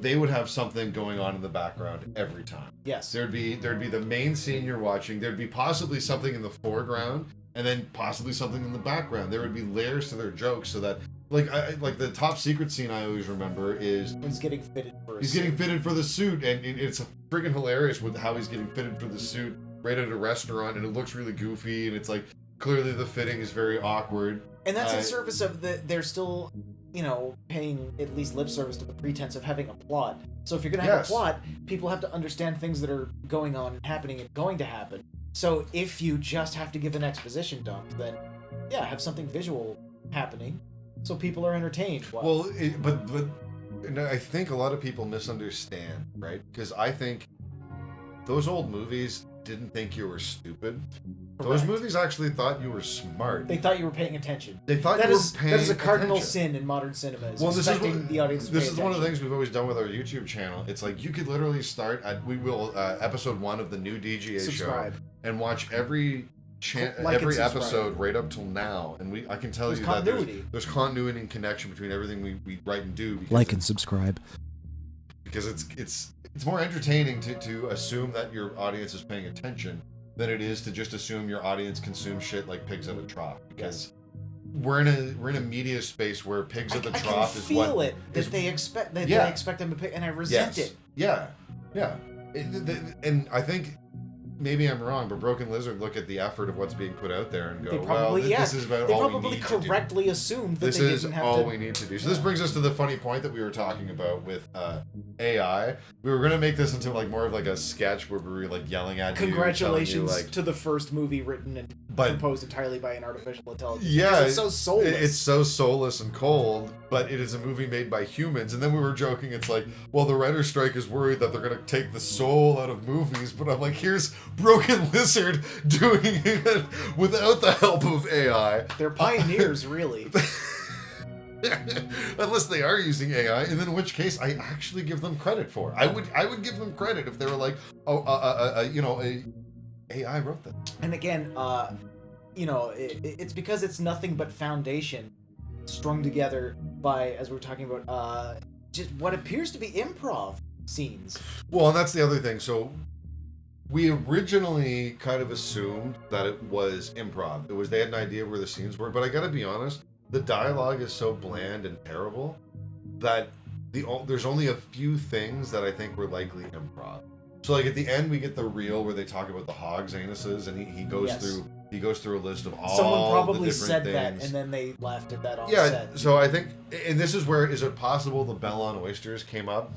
They would have something going on in the background every time. Yes. There'd be the main scene you're watching. There'd be possibly something in the foreground, and then possibly something in the background. There would be layers to their jokes, so that like the Top Secret scene I always remember is he's getting fitted for. He's getting fitted for the suit, and it's friggin' hilarious with how he's getting fitted for the suit right at a restaurant, and it looks really goofy, and it's clearly the fitting is very awkward. And that's in service of they're still, paying at least lip service to the pretense of having a plot. So if you're gonna have a plot, people have to understand things that are going on and happening and going to happen. So if you just have to give an exposition dump, then have something visual happening, so people are entertained. Well, but I think a lot of people misunderstand, right? Because I think those old movies didn't think you were stupid. Correct. Those movies actually thought you were smart. They thought you were paying attention. They thought that you is were paying that is a cardinal attention. sin in modern cinema. Well, this is the audience. This is one of the things we've always done with our YouTube channel. It's you could literally start at episode 1 of the new DGA Subscribe. show and watch every every episode right up till now, and I can tell There's you continuity. that there's continuity and connection between everything we write and do. Like and subscribe. Because it's more entertaining to assume that your audience is paying attention than it is to just assume your audience consumes shit like pigs in a trough. Because we're in a media space where pigs at the trough is what I can feel it that is- they expect that Yeah. they expect them to pick, and I resent it. Yeah. And I think maybe I'm wrong, but Broken Lizard look at the effort of what's being put out there and go, They probably this is about they all we probably need to do. correctly assumed that This they is didn't have all to. we need to do. So this brings us to the funny point that we were talking about with AI. We were gonna make this into like more of like a sketch where we were like yelling at Congratulations you, telling you, like, to the first movie written and composed entirely by an artificial intelligence. yeah, Because it's so soulless. It's so soulless and cold, but it is a movie made by humans. And then we were joking, it's like, well, the writer's strike is worried that they're gonna take the soul out of movies, but I'm like, here's Broken Lizard doing it without the help of AI. They're pioneers, really. Unless they are using AI, and then in which case I actually give them credit for. I would give them credit if they were like, AI wrote that. And again, it's because it's nothing but foundation strung together by, as we were talking about, just what appears to be improv scenes. Well, and that's the other thing. So we originally kind of assumed that it was improv. It was they had an idea where the scenes were, but I gotta be honest, the dialogue is so bland and terrible that there's only a few things that I think were likely improv. So like at the end we get the reel where they talk about the hogs anuses, and he goes through a list of all Someone probably the different said things. that, and then they laughed at that on Yeah, set. so I think, and this is where, is it possible the Bell on Oysters came up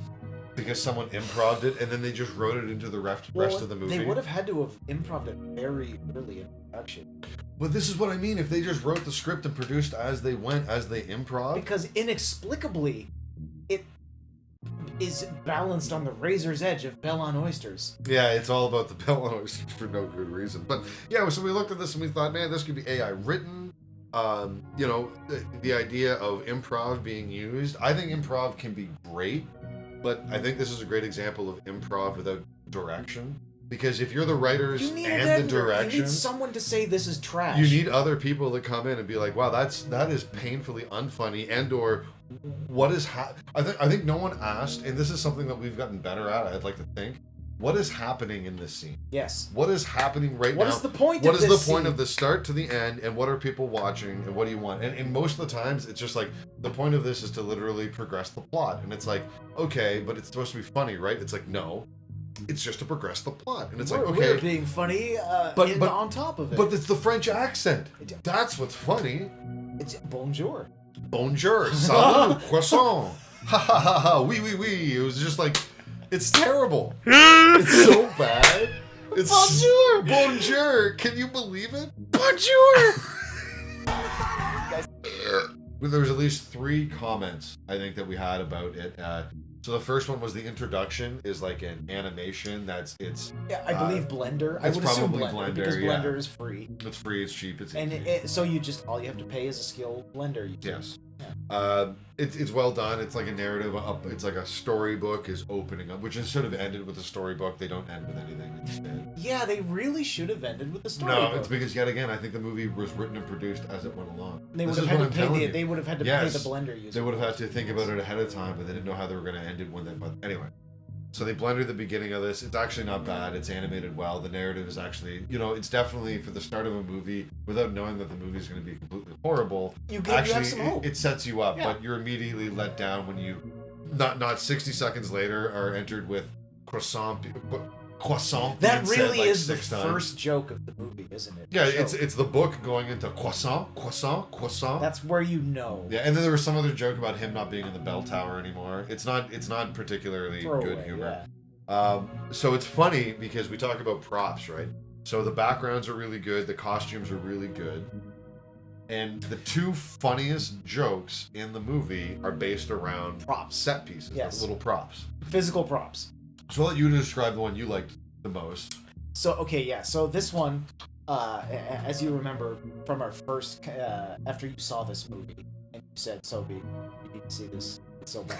because someone improv'd it and then they just wrote it into the rest of the movie? They would have had to have improv'd it very early in production. But this is what I mean. If they just wrote the script and produced as they went, as they improv. Because inexplicably, it is balanced on the razor's edge of Bell on Oysters. Yeah, it's all about the Bell on Oysters for no good reason. But yeah, so we looked at this and we thought, man, this could be AI written. The idea of improv being used. I think improv can be great, but I think this is a great example of improv without direction. Because if you're the writers You need an and the editor. direction, You need someone to say this is trash. you need other people to come in and be like, wow, that is painfully unfunny, and or what is I think no one asked, and this is something that we've gotten better at, I'd like to think, what is happening in this scene? Yes. What is happening right now? What is the point What of is this the point scene? of the start to the end, and what are people watching, and what do you want? And most of the times, it's just like, the point of this is to literally progress the plot. And it's like, okay, but it's supposed to be funny, right? It's like, no. It's just to progress the plot. And it's like, okay. We're being funny But on top of it. But it's the French accent. That's what's funny. It's bonjour. Bonjour, salut, croissant. Ha ha ha ha, oui, oui, oui. It was just like, it's terrible. It's so bad. It's Bonjour. Bonjour. Can you believe it? Bonjour. There was at least 3 comments, I think, that we had about it. So the first one was the introduction is like an animation Yeah, I believe Blender. I it's would assume probably Blender, Blender, because yeah. Blender is free. It's free, it's cheap, it's And easy. so all you have to pay is a skilled Blender user. Yes. Yeah. It's well done. It's like a narrative. It's like a storybook is opening up, which is sort of ended with a storybook. They don't end with anything instead. Yeah, they really should have ended with the story. No, it's because yet again, I think the movie was written and produced as it went along. They would This have is had what to I'm pay telling the, you. they would have had to pay Yes. the Blender user. They would have had to think about it ahead of time, but they didn't know how they were going to end it when they. But anyway, so they blendered the beginning of this. It's actually not bad. It's animated well. The narrative is actually, it's definitely for the start of a movie, without knowing that the movie is going to be completely horrible. You have Actually, some hope. it sets you up, Yeah. but you're immediately let down when you, not 60 seconds later, are entered with croissant. That being said, really like, is the 6 times. first joke of the movie, isn't it? Yeah, The show. it's the book going into croissant. That's where you know. Yeah, and then there was some other joke about him not being in the bell tower anymore. It's not particularly good Throwaway, humor. yeah. So it's funny because we talk about props, right? So the backgrounds are really good, the costumes are really good, and the 2 funniest jokes in the movie are based around Props. set pieces, Yes. little props. Physical props. So I'll let you describe the one you liked the most. So, okay, yeah. So this one, as you remember from our first, after you saw this movie, and you said, Soapy, you need to see this. It's so bad.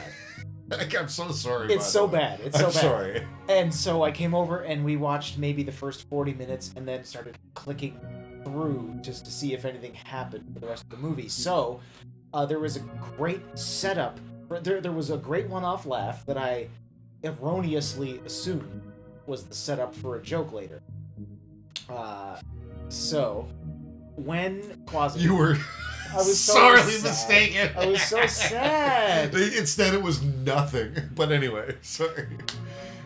I'm so sorry. It's so bad. It's so I'm bad. sorry. And so I came over and we watched maybe the first 40 minutes and then started clicking through just to see if anything happened for the rest of the movie. So there was a great setup. There was a great one-off laugh that I erroneously assumed was the setup for a joke later. So when Quasi... You were I was so sorely sad. mistaken. I was so sad. Instead, it was nothing. But anyway, sorry.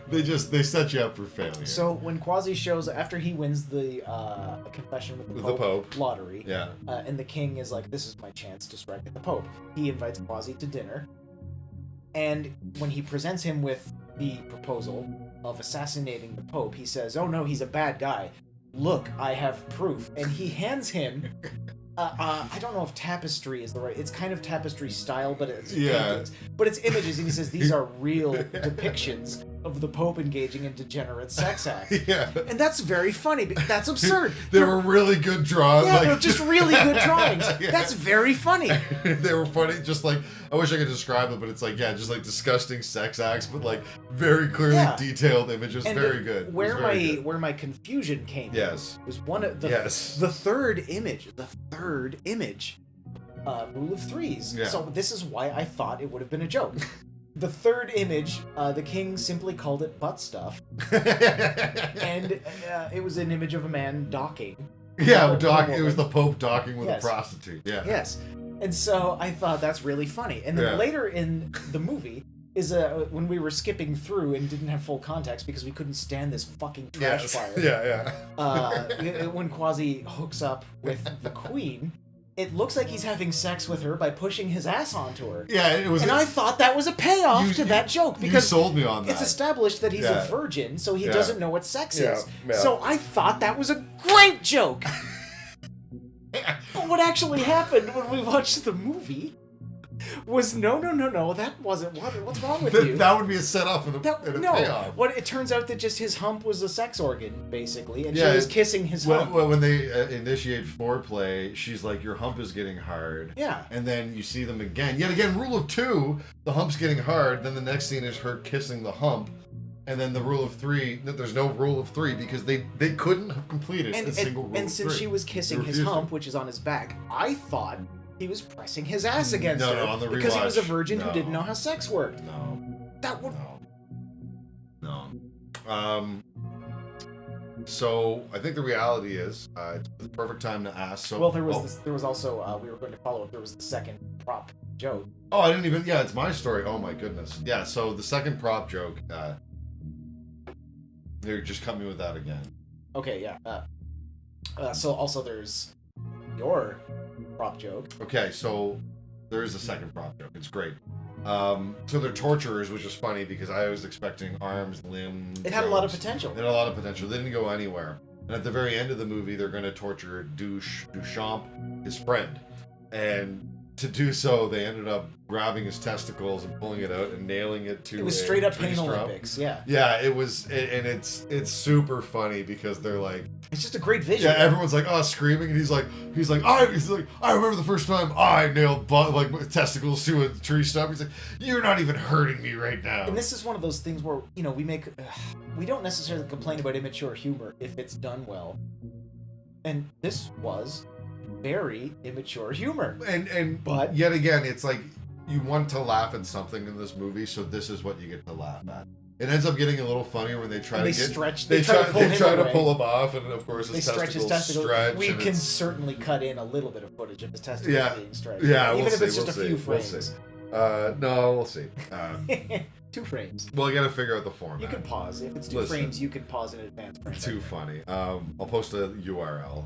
They set you up for failure. So when Quasi shows after he wins the confession with the Pope lottery, Yeah. And the king is like, "This is my chance to strike at the Pope." He invites Quasi to dinner, and when he presents him with the proposal of assassinating the Pope, he says, "Oh no, he's a bad guy. Look, I have proof." And he hands him. I don't know if tapestry is the right. It's kind of tapestry style, but it's paintings. But it's images, and he says these are real depictions of the Pope engaging in degenerate sex acts. Yeah. And that's very funny. That's absurd. They were really good drawings. Yeah, they're just really good drawings. Yeah. That's very funny. They were funny, just like, I wish I could describe it, but it's like, yeah, just like disgusting sex acts, but like very clearly detailed images. And very good. Where my confusion came in was one of the the third image. Rule of threes. Yeah. So this is why I thought it would have been a joke. The third image, the king simply called it butt stuff, and it was an image of a man docking. Yeah, it was the Pope docking with a prostitute. Yeah. Yes. And so I thought that's really funny. And then later in the movie is when we were skipping through and didn't have full context because we couldn't stand this fucking trash fire. Yeah. When Quasi hooks up with the Queen, it looks like he's having sex with her by pushing his ass onto her. Yeah, it was. And I thought that was a payoff to that joke because you sold me on that. It's established that he's a virgin, so he doesn't know what sex is. Yeah. So I thought that was a great joke. But what actually happened when we watched the movie was no, that wasn't what's wrong with you? That would be a setup and a payoff. What it turns out that just his hump was a sex organ, basically, and she was kissing his hump. Well, when they initiate foreplay, she's like, "Your hump is getting hard." Yeah. And then you see them again. Yet again, rule of two: the hump's getting hard. Then the next scene is her kissing the hump. And then the rule of three, there's no rule of three because they couldn't have completed a single rule of three. And since she was kissing his hump, which is on his back, I thought he was pressing his ass against her on the because he was a rewatch, virgin who didn't know how sex worked. No. So I think the reality is it's the perfect time to ask. So well, there was also we were going to follow up. There was the second prop joke. Oh, I didn't even. Yeah, it's my story. Oh my goodness. Yeah. So the second prop joke. They just cut me with that again. Okay. Yeah. So also there's your prop joke. Okay. So there is a second prop joke. It's great. So they're torturers, which is funny because I was expecting arms, limbs. It had a lot of potential. It had a lot of potential. They didn't go anywhere. And at the very end of the movie, they're going to torture Duchamp, his friend. And to do so, they ended up grabbing his testicles and pulling it out and nailing it to. It was straight up tree Pain stump. Olympics, yeah. Yeah, it was, and it's super funny because they're like. It's just a great visual. Yeah, everyone's like, oh, screaming, and he's like, I remember the first time I nailed testicles to a tree stump. He's like, you're not even hurting me right now. And this is one of those things where we don't necessarily complain about immature humor if it's done well. And this was very immature humor. But yet again, it's like you want to laugh at something in this movie, so this is what you get to laugh at. It ends up getting a little funnier when they try to pull him off, and of course his testicles stretch. We can certainly cut in a little bit of footage of his testicles being stretched. Yeah, even if it's just a few frames. No, we'll see. 2 frames. Well, you gotta figure out the format. You can pause. If it's 2 frames, you can pause in advance. Too funny. I'll post a URL.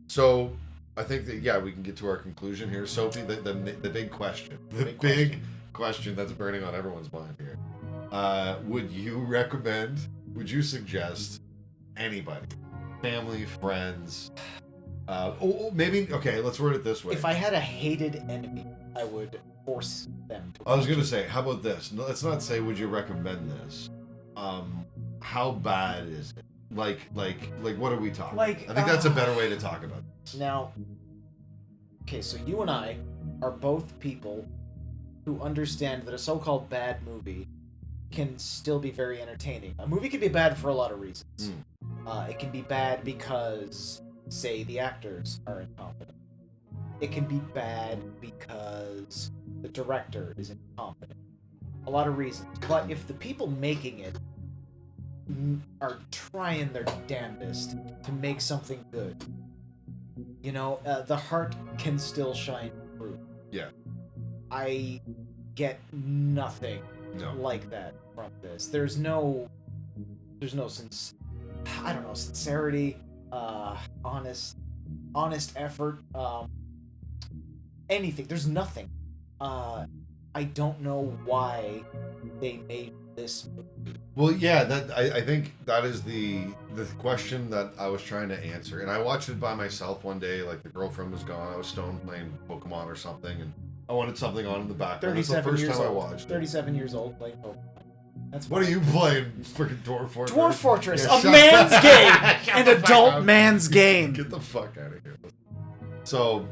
So I think that we can get to our conclusion here. Sophie, the big question. The big question that's burning on everyone's mind here. Would you suggest anybody, family, friends, maybe, okay, let's word it this way. If I had a hated enemy, I would force them to. I was going to say, how about this? No, let's not say, would you recommend this? How bad is it? Like, what are we talking? I think that's a better way to talk about this. Now, okay, so you and I are both people who understand that a so-called bad movie can still be very entertaining. A movie can be bad for a lot of reasons. It can be bad because, say, the actors are incompetent. It can be bad because the director is incompetent. A lot of reasons. But if the people making it are trying their damnedest to make something good, You know, the heart can still shine through. Yeah. I get nothing No. like that from this. There's no sincerity, honest effort, anything. There's nothing. I don't know why they made this movie. Well, yeah, that I think that is the question that I was trying to answer. And I watched it by myself one day, like the girlfriend was gone. I was stoned playing Pokemon or something, and I wanted something on in the background. That's the 37 first years time I old. watched it. 37 years old, like Pokemon. That's What are you playing? Freaking Dwarf Fortress? Dwarf Fortress, Yeah, a shut man's the- game, Shut an the fuck adult up. man's game. Get the fuck out of here. So,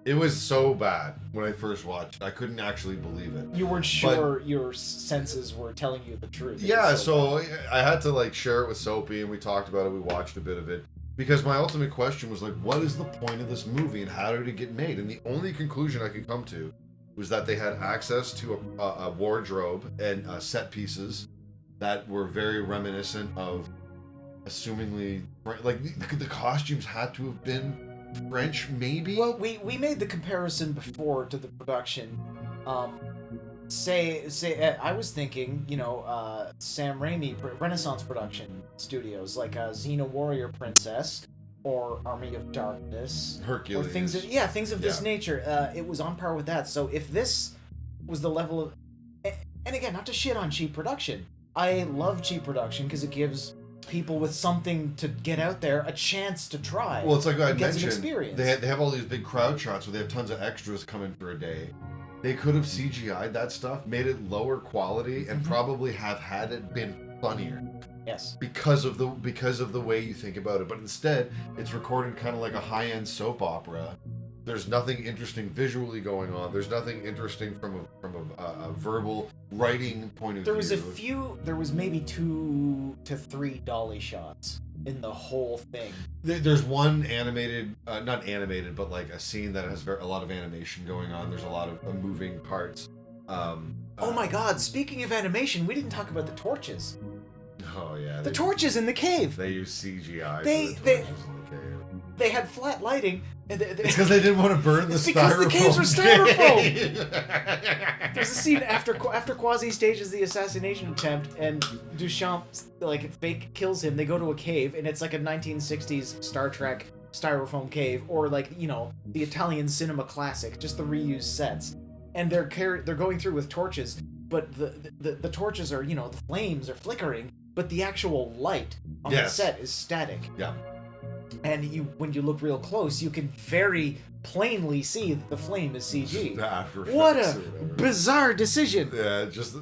it was so bad when I first watched. I couldn't actually believe it. You weren't sure your senses were telling you the truth. It Yeah, was so I had to like share it with Soapy, and we talked about it. We watched a bit of it because my ultimate question was like, what is the point of this movie, and how did it get made? And the only conclusion I could come to was that they had access to a wardrobe and set pieces that were very reminiscent of, assumingly, like the costumes had to have been French, maybe. Well, we made the comparison before to the production. I was thinking, you know, Sam Raimi Renaissance production studios like Xena Warrior Princess or Army of Darkness, Hercules. or things of this nature. It was on par with that. So if this was the level of, and again, not to shit on cheap production, I love cheap production because it gives people with something to get out there a chance to try. Well, it's like I and get some mentioned, experience. they have all these big crowd shots where they have tons of extras coming for a day. They could have CGI'd that stuff, made it lower quality, and probably have had it been funnier. Yes. Because of the way you think about it. But instead, it's recorded kind of like a high-end soap opera. There's nothing interesting visually going on. There's nothing interesting from a verbal writing point of view. There was maybe 2 to 3 dolly shots in the whole thing. There's one animated, not animated, but like a scene that has a lot of animation going on. There's a lot of moving parts. Oh my god, speaking of animation, we didn't talk about the torches. Oh yeah. The torches in the cave. They use CGI They- for the torches in the cave. They had flat lighting. And It's because they didn't want to burn the It's styrofoam. because the caves were styrofoam. There's a scene after Quasi stages the assassination attempt and Duchamp like fake kills him. They go to a cave and it's like a 1960s Star Trek styrofoam cave, or like, you know, the Italian cinema classic, just the reused sets. And they're going through with torches, but the torches are, you know, the flames are flickering, but the actual light on the set is static. Yeah. And when you look real close, you can very plainly see that the flame is CG. What a bizarre decision! Yeah, just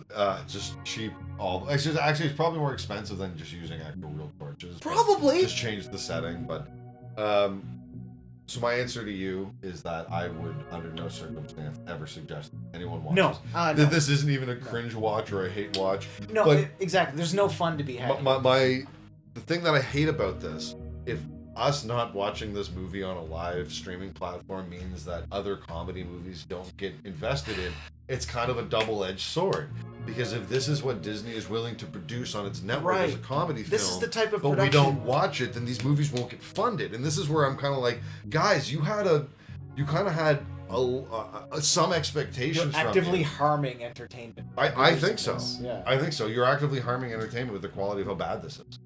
cheap. Actually, it's probably more expensive than just using actual real torches. Probably. Just change the setting, but so my answer to you is that I would, under no circumstance, ever suggest anyone watch No, this. no. This isn't even a cringe watch or a hate watch. No, but exactly. There's no fun to be had. the thing that I hate about this, if us not watching this movie on a live streaming platform means that other comedy movies don't get invested in, it's kind of a double-edged sword. Because if this is what Disney is willing to produce on its network as a comedy film, this is the type of but production. we don't watch it, then these movies won't get funded. And this is where I'm kind of like, guys, you kind of had some expectations You're from actively you. harming entertainment. I think so. Yeah. I think so. You're actively harming entertainment with the quality of how bad this is.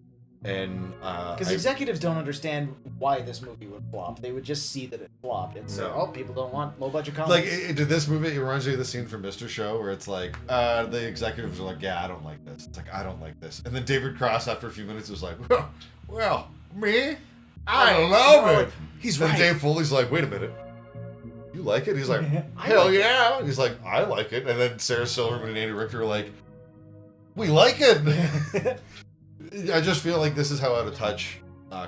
And because executives don't understand why this movie would flop. They would just see that it flopped and say, "Oh, people don't want low budget comedies." Like did this movie? It reminds me of the scene from Mr. Show where it's like the executives are like, "Yeah, I don't like this." It's like, "I don't like this," and then David Cross after a few minutes was like, "Well, me, I love it." He's then right. Dave Foley's like, "Wait a minute, you like it?" He's like, "Hell yeah!" He's like, "I like it," and then Sarah Silverman and Andy Richter are like, "We like it." I just feel like this is how out of touch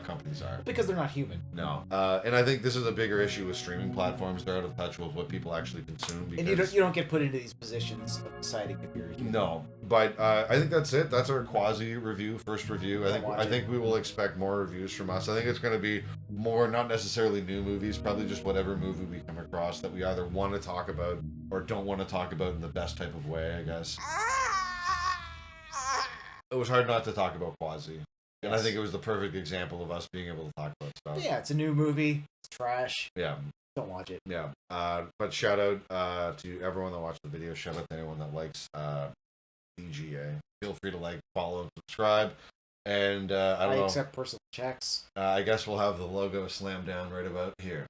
companies are. Because they're not human. No. And I think this is a bigger issue with streaming platforms. They're out of touch with what people actually consume. Because... And you don't get put into these positions of deciding if you're human. No. But I think that's it. That's our Quasi review, first review. I think we will expect more reviews from us. I think it's going to be more, not necessarily new movies, probably just whatever movie we come across that we either want to talk about or don't want to talk about in the best type of way, I guess. It was hard not to talk about Quasi. And I think it was the perfect example of us being able to talk about stuff. Yeah, it's a new movie. It's trash. Yeah. Don't watch it. Yeah. But shout out to everyone that watched the video. Shout out to anyone that likes DGA. Feel free to like, follow, and subscribe. And I don't know. accept personal checks. I guess we'll have the logo slammed down right about here.